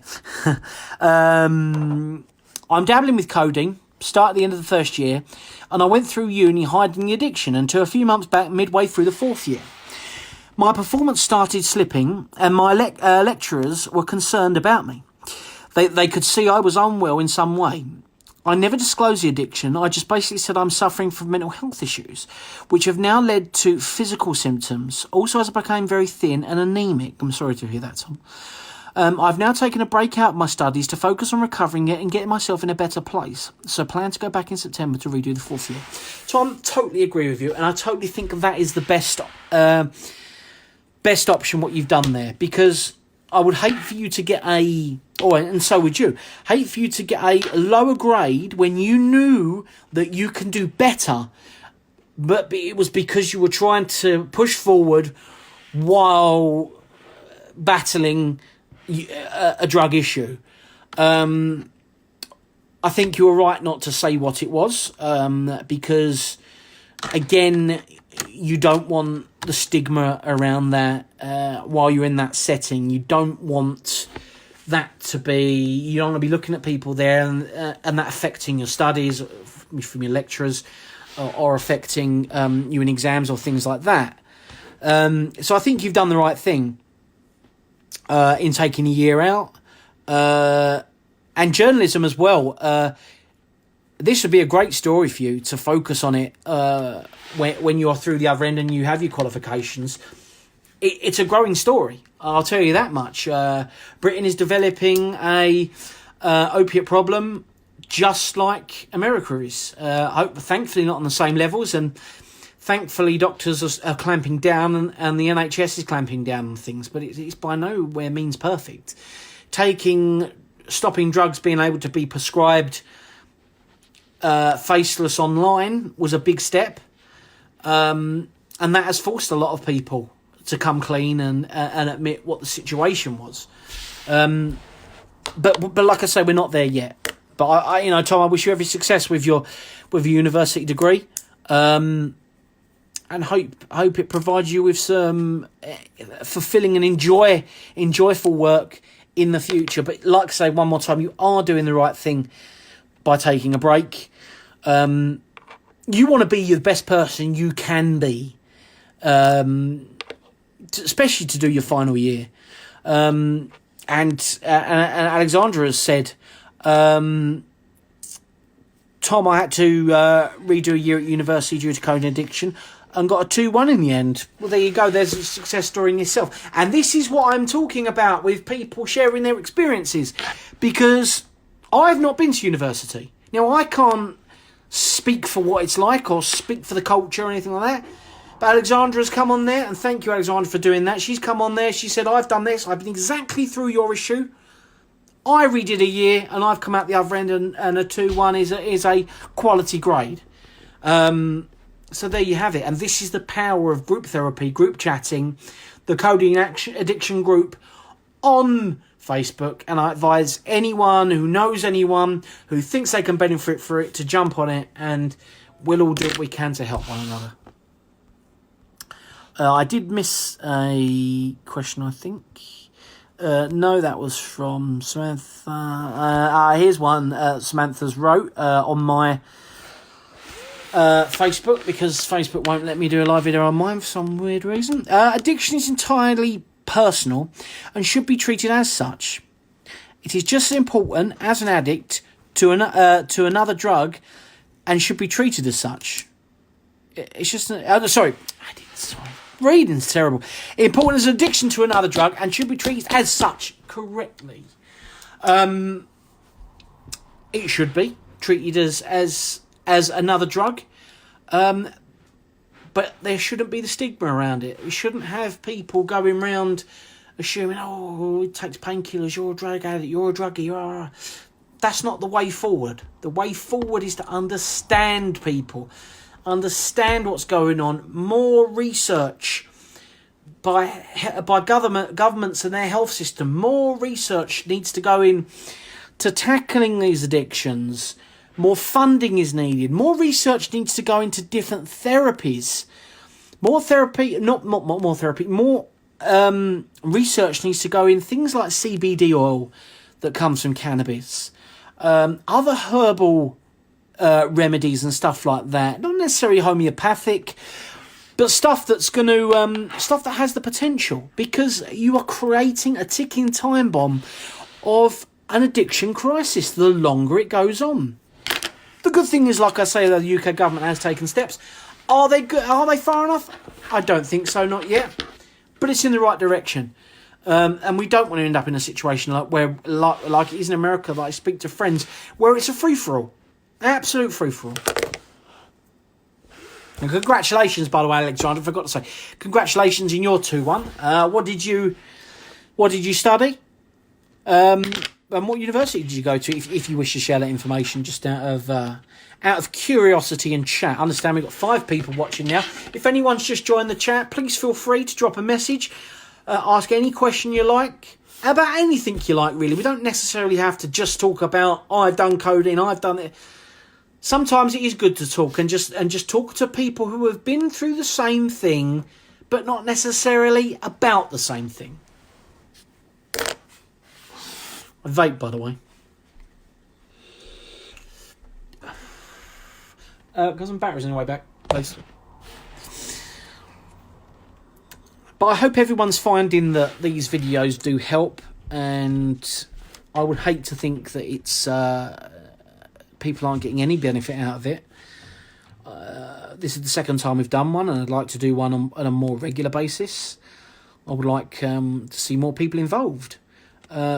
I'm dabbling with codeine. Start at the end of the first year. And I went through uni hiding the addiction until a few months back, midway through the fourth year. My performance started slipping and my lecturers were concerned about me. They could see I was unwell in some way. I never disclosed the addiction. I just basically said I'm suffering from mental health issues, which have now led to physical symptoms. Also, as I became very thin and anemic. I'm sorry to hear that, Tom. I've now taken a break out of my studies to focus on recovering it and getting myself in a better place. So I plan to go back in September to redo the fourth year. Tom, totally agree with you. And I totally think that is the best option, what you've done there. Because I would hate for you to get and so would you, hate for you to get a lower grade when you knew that you can do better, but it was because you were trying to push forward while battling a drug issue. I think you were right not to say what it was, because, again, you don't want the stigma around that while you're in that setting. You don't want that to be, you don't want to be looking at people there and that affecting your studies from your lecturers or affecting you in exams or things like that. So I think you've done the right thing in taking a year out. And journalism as well. This would be a great story for you to focus on it when you're through the other end and you have your qualifications. It's a growing story, I'll tell you that much. Britain is developing a opiate problem just like America is. Thankfully not on the same levels, and thankfully doctors are clamping down and the NHS is clamping down on things, but it's by nowhere means perfect. Stopping drugs being able to be prescribed faceless online was a big step, and that has forced a lot of people to come clean and admit what the situation was. But like I say, we're not there yet. But I Tom, I wish you every success with your university degree, and hope it provides you with some fulfilling and enjoyable work in the future. But like I say, one more time, you are doing the right thing by taking a break. You want to be the best person you can be, especially to do your final year. And Alexandra has said, Tom, I had to redo a year at university due to codeine addiction and got a 2-1 in the end. Well, there you go. There's a success story in itself. And this is what I'm talking about with people sharing their experiences, because I've not been to university. Now, I can't speak for what it's like or speak for the culture or anything like that. But Alexandra's come on there, and thank you, Alexandra, for doing that. She's come on there. She said, I've done this. I've been exactly through your issue. I redid a year, and I've come out the other end, and a 2-1 is a quality grade. So there you have it. And this is the power of group therapy, group chatting, the Codeine Addiction group on Facebook. And I advise anyone who knows anyone who thinks they can benefit from it to jump on it, and we'll all do what we can to help one another. I did miss a question, I think. No, that was from Samantha. Here's one Samantha's wrote on my Facebook, because Facebook won't let me do a live video on mine for some weird reason. Addiction is entirely personal and should be treated as such. It is just as important as an addict to another drug and should be treated as such. It's just... Reading's terrible. Important as an addiction to another drug and should be treated as such correctly. It should be treated as another drug, but there shouldn't be the stigma around it. We shouldn't have people going around assuming, oh, it takes painkillers, you're a drug addict, you're a druggie. That's not the way forward. The way forward is to understand people. Understand what's going on. More research by governments and their health system. More research needs to go in to tackling these addictions. More funding is needed. More research needs to go into different therapies. More therapy, not more therapy. More research needs to go in things like CBD oil that comes from cannabis, other herbal remedies and stuff like that. Not necessarily homeopathic, but stuff that's going to stuff that has the potential, because you are creating a ticking time bomb of an addiction crisis the longer it goes on. The good thing is, like I say, that the UK government has taken steps. Are they good? Are they far enough? I don't think so, not yet. But it's in the right direction. And we don't want to end up in a situation like it is in America, that I speak to friends, where it's a free-for-all. Absolute free-for-all. And congratulations, by the way, Alexander, I forgot to say. Congratulations in your 2-1. What did you study? And what university did you go to, if you wish to share that information, just out of curiosity and chat? I understand we've got 5 people watching now. If anyone's just joined the chat, please feel free to drop a message, ask any question you like, about anything you like, really. We don't necessarily have to just talk about, I've done codeine, I've done it. Sometimes it is good to talk and just talk to people who have been through the same thing, but not necessarily about the same thing. I vape, by the way. Got some batteries on the way back, please. But I hope everyone's finding that these videos do help, and I would hate to think that it's people aren't getting any benefit out of it. This is the second time we've done one, and I'd like to do one on a more regular basis. I would like to see more people involved.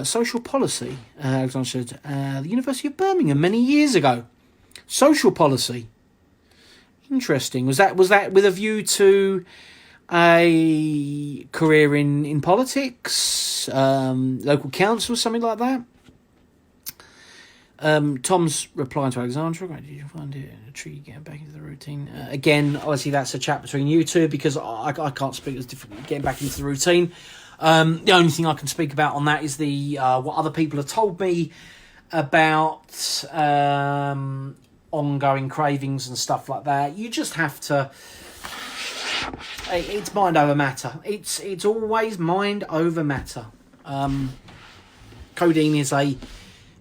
Social policy, Alexander said, the University of Birmingham many years ago. Social policy. Interesting. Was that with a view to a career in politics, local council, something like that? Tom's replying to Alexandra. Did you find it a tree getting back into the routine? Again, obviously that's a chat between you two, because I can't speak. It's different getting back into the routine. The only thing I can speak about on that is the what other people have told me about ongoing cravings and stuff like that. You just have to. It's mind over matter. It's always mind over matter. Codeine is a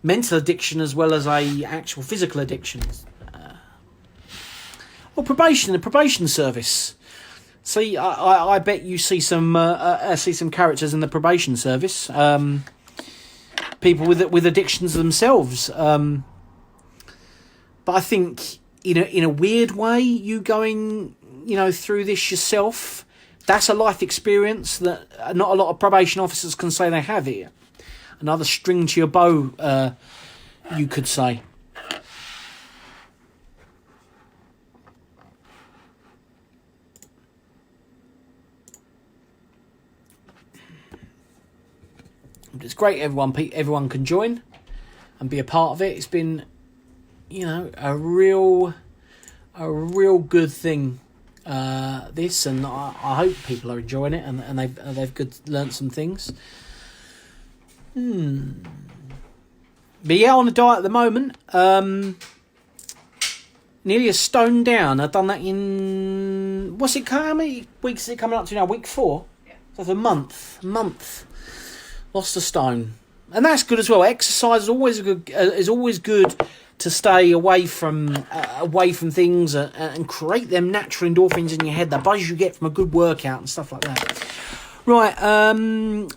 mental addiction as well as a actual physical addiction. The probation service. See, I bet you see some characters in the probation service. People with addictions themselves. But I think in a weird way, you going through this yourself, that's a life experience that not a lot of probation officers can say they have here. Another string to your bow, you could say. It's great everyone can join and be a part of it. It's been, a real good thing. This, and I hope people are enjoying it and they've learnt some things. But yeah, on a diet at the moment. Nearly a stone down. I've done that in how many weeks is it coming up to now? Week 4. Yeah. So for a month. Lost a stone, and that's good as well. Exercise is always good to stay away from things and create them natural endorphins in your head, the buzz you get from a good workout and stuff like that. Right,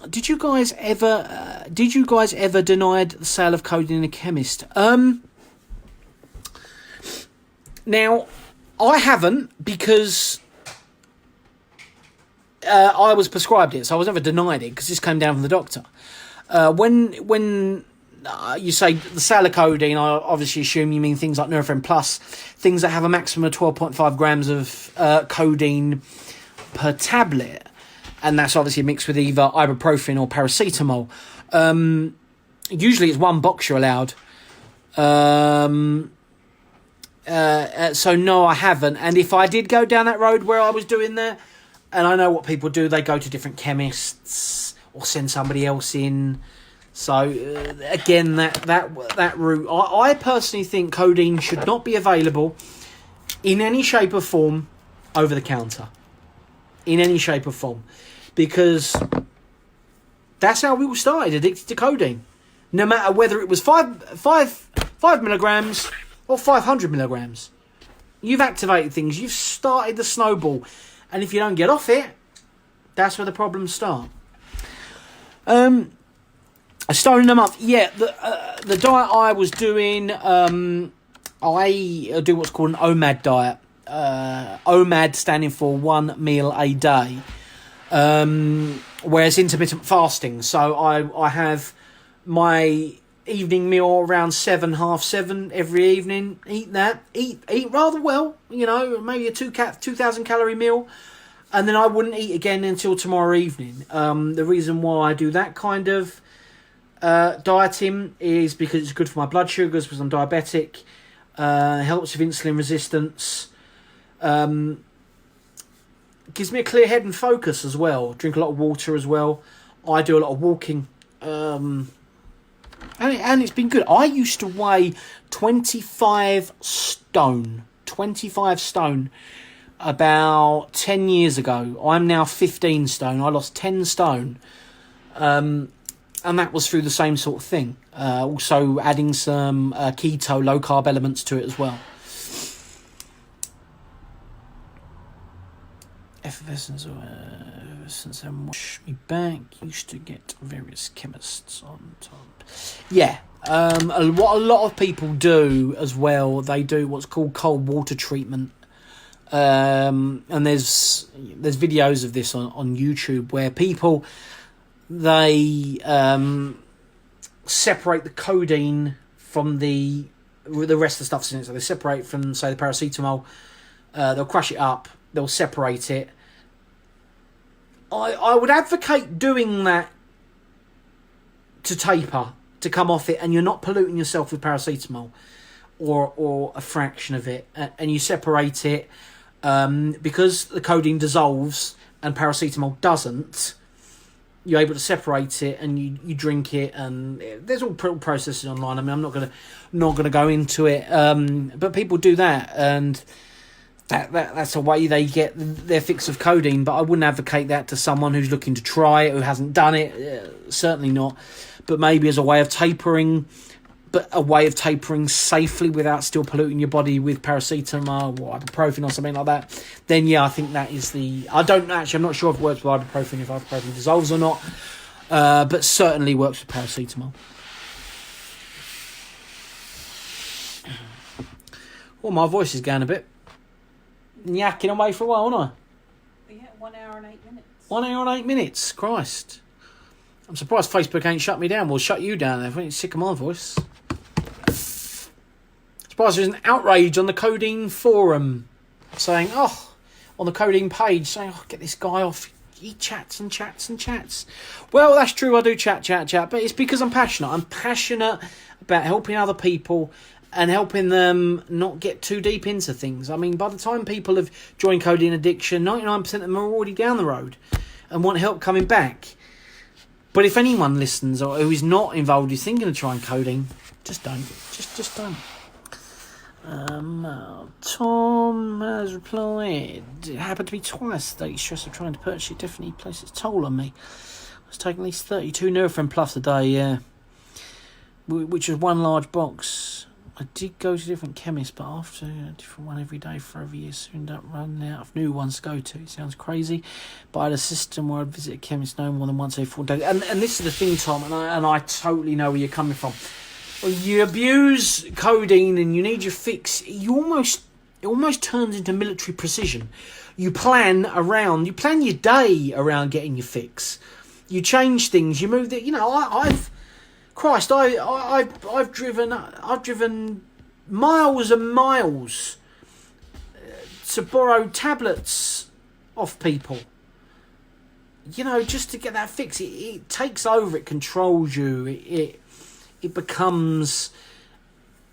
did you guys ever deny the sale of codeine in a chemist? Now, I haven't, because I was prescribed it, so I was never denied it, because this came down from the doctor. When you say the sale of codeine, I obviously assume you mean things like Nurofen Plus, things that have a maximum of 12.5 grams of codeine per tablet, and that's obviously mixed with either ibuprofen or paracetamol. Usually it's 1 box you're allowed. So no, I haven't. And if I did go down that road where I was doing that, and I know what people do, they go to different chemists or send somebody else in. So again, that route, I personally think codeine should not be available in any shape or form over the counter. In any shape or form. because that's how we all started addicted to codeine. No matter whether it was 5 milligrams or 500 milligrams. You've activated things. You've started the snowball. And if you don't get off it, that's where the problems start. A stone in a month. Yeah, the diet I was doing, I do what's called an OMAD diet. OMAD standing for 1 meal a day. Whereas intermittent fasting. So I have my evening meal around 7, half 7 every evening. Eat that. Eat rather well. You know, maybe a 2,000 calorie meal. And then I wouldn't eat again until tomorrow evening. The reason why I do that kind of dieting is because it's good for my blood sugars, because I'm diabetic. Helps with insulin resistance. Gives me a clear head and focus as well. Drink a lot of water as well. I do a lot of walking. And it's been good. I used to weigh 25 stone. 25 stone about 10 years ago. I'm now 15 stone. I lost 10 stone. And that was through the same sort of thing. Also adding some keto, low carb elements to it as well. Effervescence since I washed me back, used to get various chemists on top. Yeah, what a lot of people do as well, they do what's called cold water treatment. And there's videos of this on YouTube where people, they separate the codeine from the rest of the stuff's in it. So they separate from, say, the paracetamol. They'll crush it up. They'll separate it. I would advocate doing that to taper, to come off it, and you're not polluting yourself with paracetamol or a fraction of it, and you separate it because the codeine dissolves and paracetamol doesn't. You're able to separate it, and you drink it, and there's all processes online. I mean, I'm not gonna go into it, but people do that, and that's a way they get their fix of codeine. But I wouldn't advocate that to someone who's looking to try it, who hasn't done it. Certainly not. But maybe as a way of tapering, but a way of tapering safely without still polluting your body with paracetamol or ibuprofen or something like that. Then yeah, I think that is the. I'm not sure if it works with ibuprofen, if ibuprofen dissolves or not. But certainly works with paracetamol. Well, my voice is going a bit. Yakking away for a while, aren't I? Yeah, 1 hour and 8 minutes. 1 hour and 8 minutes, Christ. I'm surprised Facebook ain't shut me down. Well, shut you down there. I'm sick of my voice. Surprised there's an outrage on the Codeine forum saying, on the Codeine page, saying, get this guy off. He chats and chats and chats. Well, that's true. I do chat. But it's because I'm passionate. I'm passionate about helping other people and helping them not get too deep into things. I mean, by the time people have joined codeine addiction, 99% of them are already down the road and want help coming back. But if anyone listens or who is not involved, is thinking of trying codeine, just don't. Just don't. Tom has replied, it happened to me twice today. Stress of trying to purchase it definitely placed its toll on me. I was taking at least 32 Nurofen Plus a day, yeah. Which was one large box. I did go to different chemists, but after a different one every day for over a year, soon ended up running out of new ones to go to. It sounds crazy, but I had a system where I'd visit a chemist no more than once every 4 days. And this is the thing, Tom, and I totally know where you're coming from. When you abuse codeine and you need your fix, it almost turns into military precision. You plan your day around getting your fix. You change things, you move it. You know, I've driven miles and miles to borrow tablets off people. You know, just to get that fix. It takes over. It controls you. It becomes,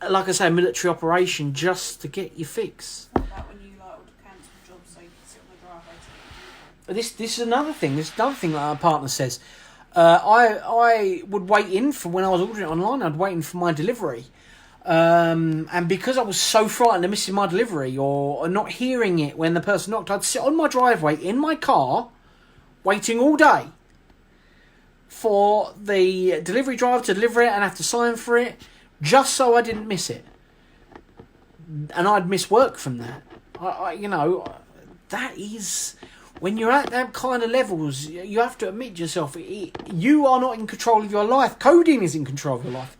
like I say, a military operation just to get your fix. What about when you would cancel jobs so you can sit on the driveway? This is another thing. This is another thing that our partner says. I would wait in for when I was ordering it online. I'd wait in for my delivery, and because I was so frightened of missing my delivery or not hearing it when the person knocked, I'd sit on my driveway in my car, waiting all day for the delivery driver to deliver it and have to sign for it, just so I didn't miss it. And I'd miss work from that. That is... When you're at that kind of levels, you have to admit to yourself, you are not in control of your life. Codeine is in control of your life.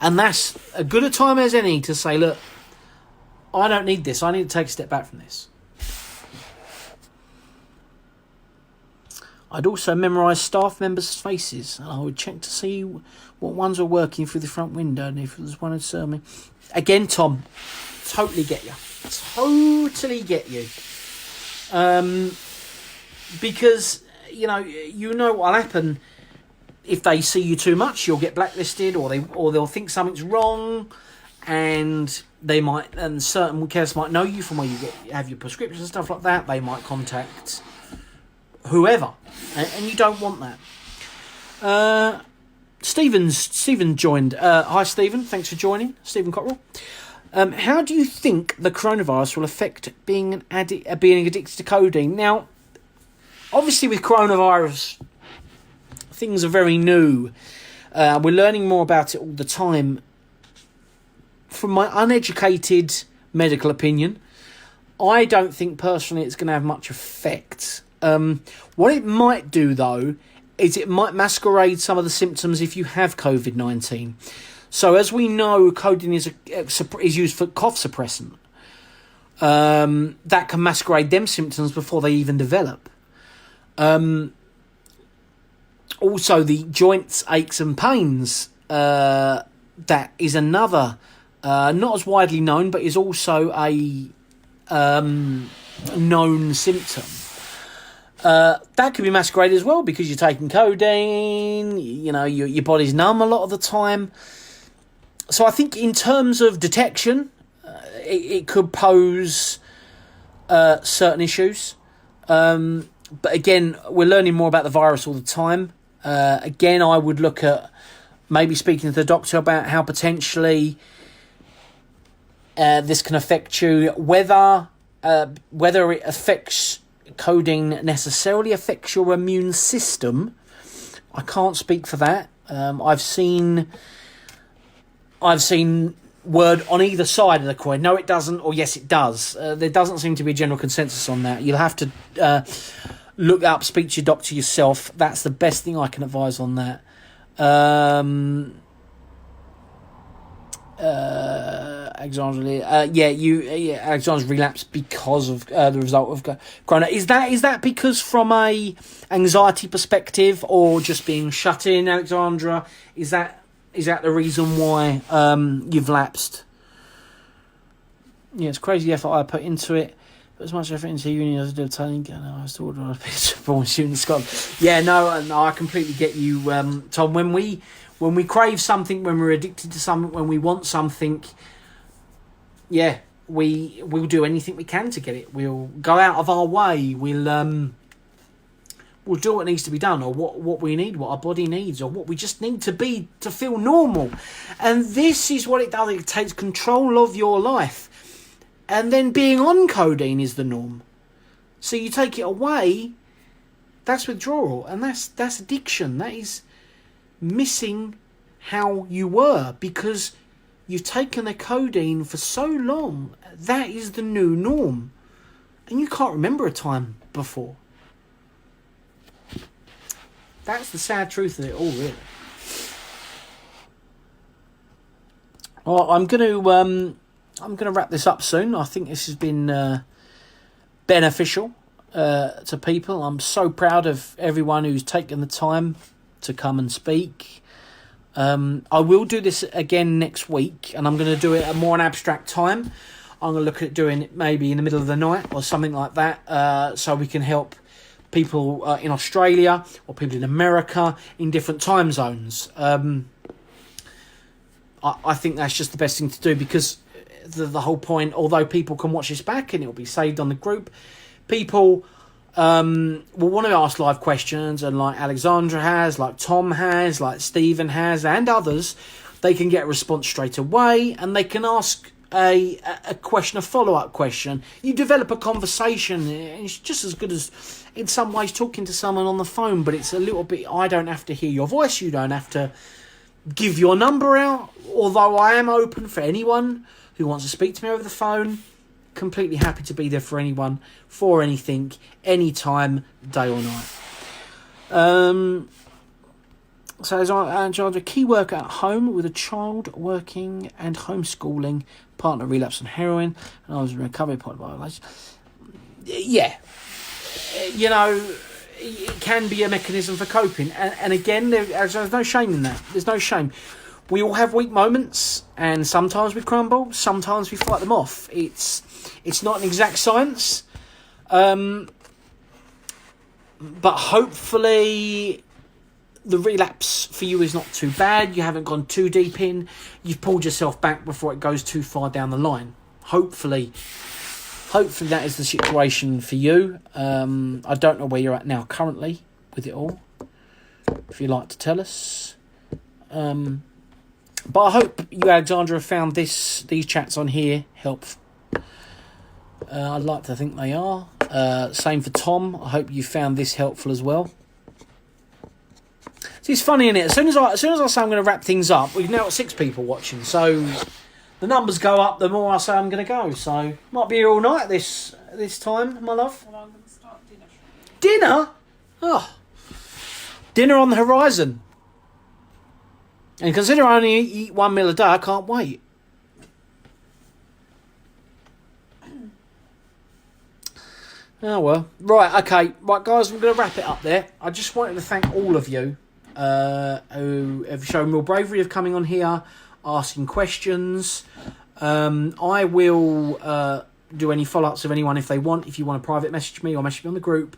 And that's as good a time as any to say, look, I don't need this. I need to take a step back from this. I'd also memorise staff members' faces, and I would check to see what ones were working through the front window, and if there was one who'd serve me. Again, Tom, totally get you. Totally get you. Because, you know what'll happen if they see you too much. You'll get blacklisted, or they'll think something's wrong, and certain carers might know you from where you have your prescriptions and stuff like that. They might contact whoever, and you don't want that. Stephen joined. Hi, Stephen. Thanks for joining, Stephen Cottrell. How do you think the coronavirus will affect being addicted to codeine? Now, obviously with coronavirus, things are very new. We're learning more about it all the time. From my uneducated medical opinion, I don't think personally it's going to have much effect. What it might do, though, is it might masquerade some of the symptoms if you have COVID-19. So as we know, codeine is used for cough suppressant. That can masquerade them symptoms before they even develop. Also, the joints, aches and pains, that is another, not as widely known, but is also a known symptom. That could be masqueraded as well because you're taking codeine, your body's numb a lot of the time. So I think in terms of detection, it could pose certain issues. But again, we're learning more about the virus all the time. Again, I would look at maybe speaking to the doctor about how potentially this can affect you. Whether it affects codeine necessarily affects your immune system, I can't speak for that. I've seen word on either side of the coin. No, it doesn't, or yes, it does. There doesn't seem to be a general consensus on that. You'll have to look up, speak to your doctor yourself. That's the best thing I can advise on that. Alexander's relapsed because of the result of corona. Is that because from a anxiety perspective, or just being shut in, Alexandra? Is that the reason why you've lapsed? Yeah, it's crazy effort I put into it. But as much effort into uni as I did telling, I was thought I was a born student in Scotland. Yeah, no, I completely get you, Tom. When we crave something, when we're addicted to something, when we want something, yeah, we'll do anything we can to get it. We'll go out of our way. We'll do what needs to be done, or what we need, what our body needs, or what we just need to be to feel normal. And this is what it does. It takes control of your life. And then being on codeine is the norm. So you take it away, that's withdrawal, and that's addiction. That is missing how you were because you've taken the codeine for so long. That is the new norm. And you can't remember a time before. That's the sad truth of it all, really. Well, I'm going to wrap this up soon. I think this has been beneficial to people. I'm so proud of everyone who's taken the time to come and speak. I will do this again next week, and I'm going to do it at more an abstract time. I'm going to look at doing it maybe in the middle of the night or something like that, so we can help people in Australia or people in America in different time zones. I think that's just the best thing to do, because the whole point, although people can watch this back and it'll be saved on the group, people will want to ask live questions, and like Alexandra has, like Tom has, like Stephen has, and others, they can get a response straight away, and they can ask a question, a follow-up question. You develop a conversation, and it's just as good as, in some ways, talking to someone on the phone, but it's a little bit, I don't have to hear your voice, you don't have to give your number out, although I am open for anyone who wants to speak to me over the phone. Completely happy to be there for anyone, for anything, anytime, day or night. So as I'm a key worker at home with a child working and homeschooling, partner relapsed on heroin, and I was in recovery part of my life. Yeah, you know, it can be a mechanism for coping, and again, there's no shame in that. There's no shame. We all have weak moments, and sometimes we crumble, sometimes we fight them off. It's not an exact science, but hopefully the relapse for you is not too bad. You haven't gone too deep in. You've pulled yourself back before it goes too far down the line. Hopefully that is the situation for you. I don't know where you're at now currently with it all, if you'd like to tell us. But I hope you, Alexandra, have found these chats on here helpful. I'd like to think they are. Same for Tom. I hope you found this helpful as well. See, it's funny, isn't it? As soon as I say I'm going to wrap things up, we've now got 6 people watching, so the numbers go up the more I say I'm going to go. So might be here all night this time, my love. Well, I'm going to start dinner. Dinner? Oh, dinner on the horizon. And consider I only eat 1 meal a day, I can't wait. Oh well. Right, okay. Right, guys, I'm going to wrap it up there. I just wanted to thank all of you who have shown real bravery of coming on here, asking questions. I will do any follow-ups of anyone if they want. If you want to private message me or message me on the group,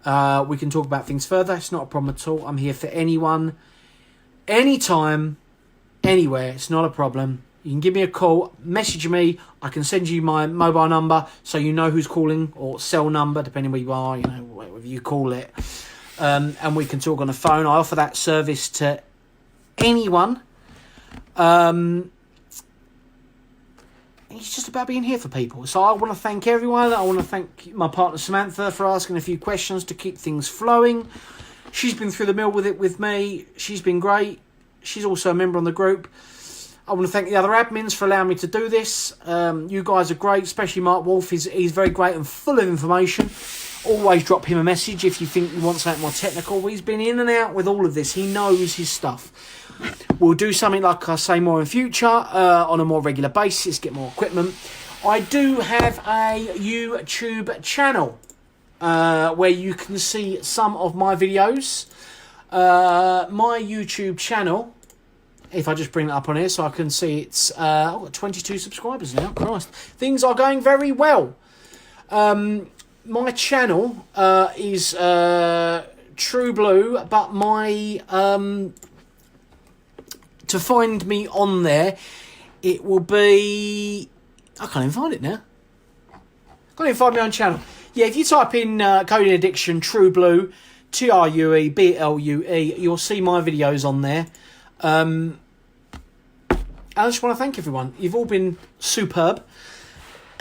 we can talk about things further. It's not a problem at all. I'm here for anyone, anytime, anywhere. It's not a problem. You can give me a call, message me. I can send you my mobile number so you know who's calling, or cell number, depending where you are, you know, whatever you call it. And we can talk on the phone. I offer that service to anyone. It's just about being here for people. So I want to thank everyone. I want to thank my partner Samantha for asking a few questions to keep things flowing. She's been through the mill with it with me. She's been great. She's also a member on the group. I want to thank the other admins for allowing me to do this. You guys are great, especially Mark Wolf. He's very great and full of information. Always drop him a message if you think you want something more technical. He's been in and out with all of this. He knows his stuff. We'll do something, like I say, more in future, on a more regular basis, get more equipment. I do have a YouTube channel where you can see some of my videos. My YouTube channel, if I just bring it up on here so I can see, it's I've got 22 subscribers now. Christ, things are going very well. My channel is True Blue, but my to find me on there, it will be, I can't even find it now. Can't even find my own channel. Yeah, if you type in Codeine Addiction True Blue, TrueBlue, you'll see my videos on there. I just want to thank everyone. You've all been superb.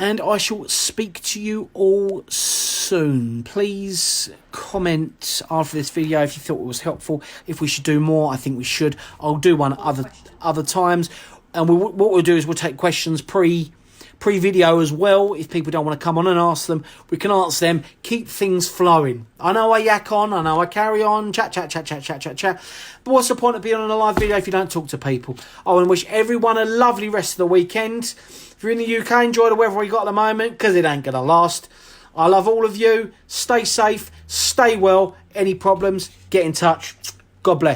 And I shall speak to you all soon. Please comment after this video if you thought it was helpful. If we should do more, I think we should. I'll do one other times. And what we'll do is we'll take questions pre-video as well. If people don't want to come on and ask them, we can answer them. Keep things flowing. I know I yak on. I know I carry on. Chat. But what's the point of being on a live video if you don't talk to people? I want to wish everyone a lovely rest of the weekend. If you're in the UK, enjoy the weather we got at the moment, because it ain't going to last. I love all of you. Stay safe. Stay well. Any problems, get in touch. God bless.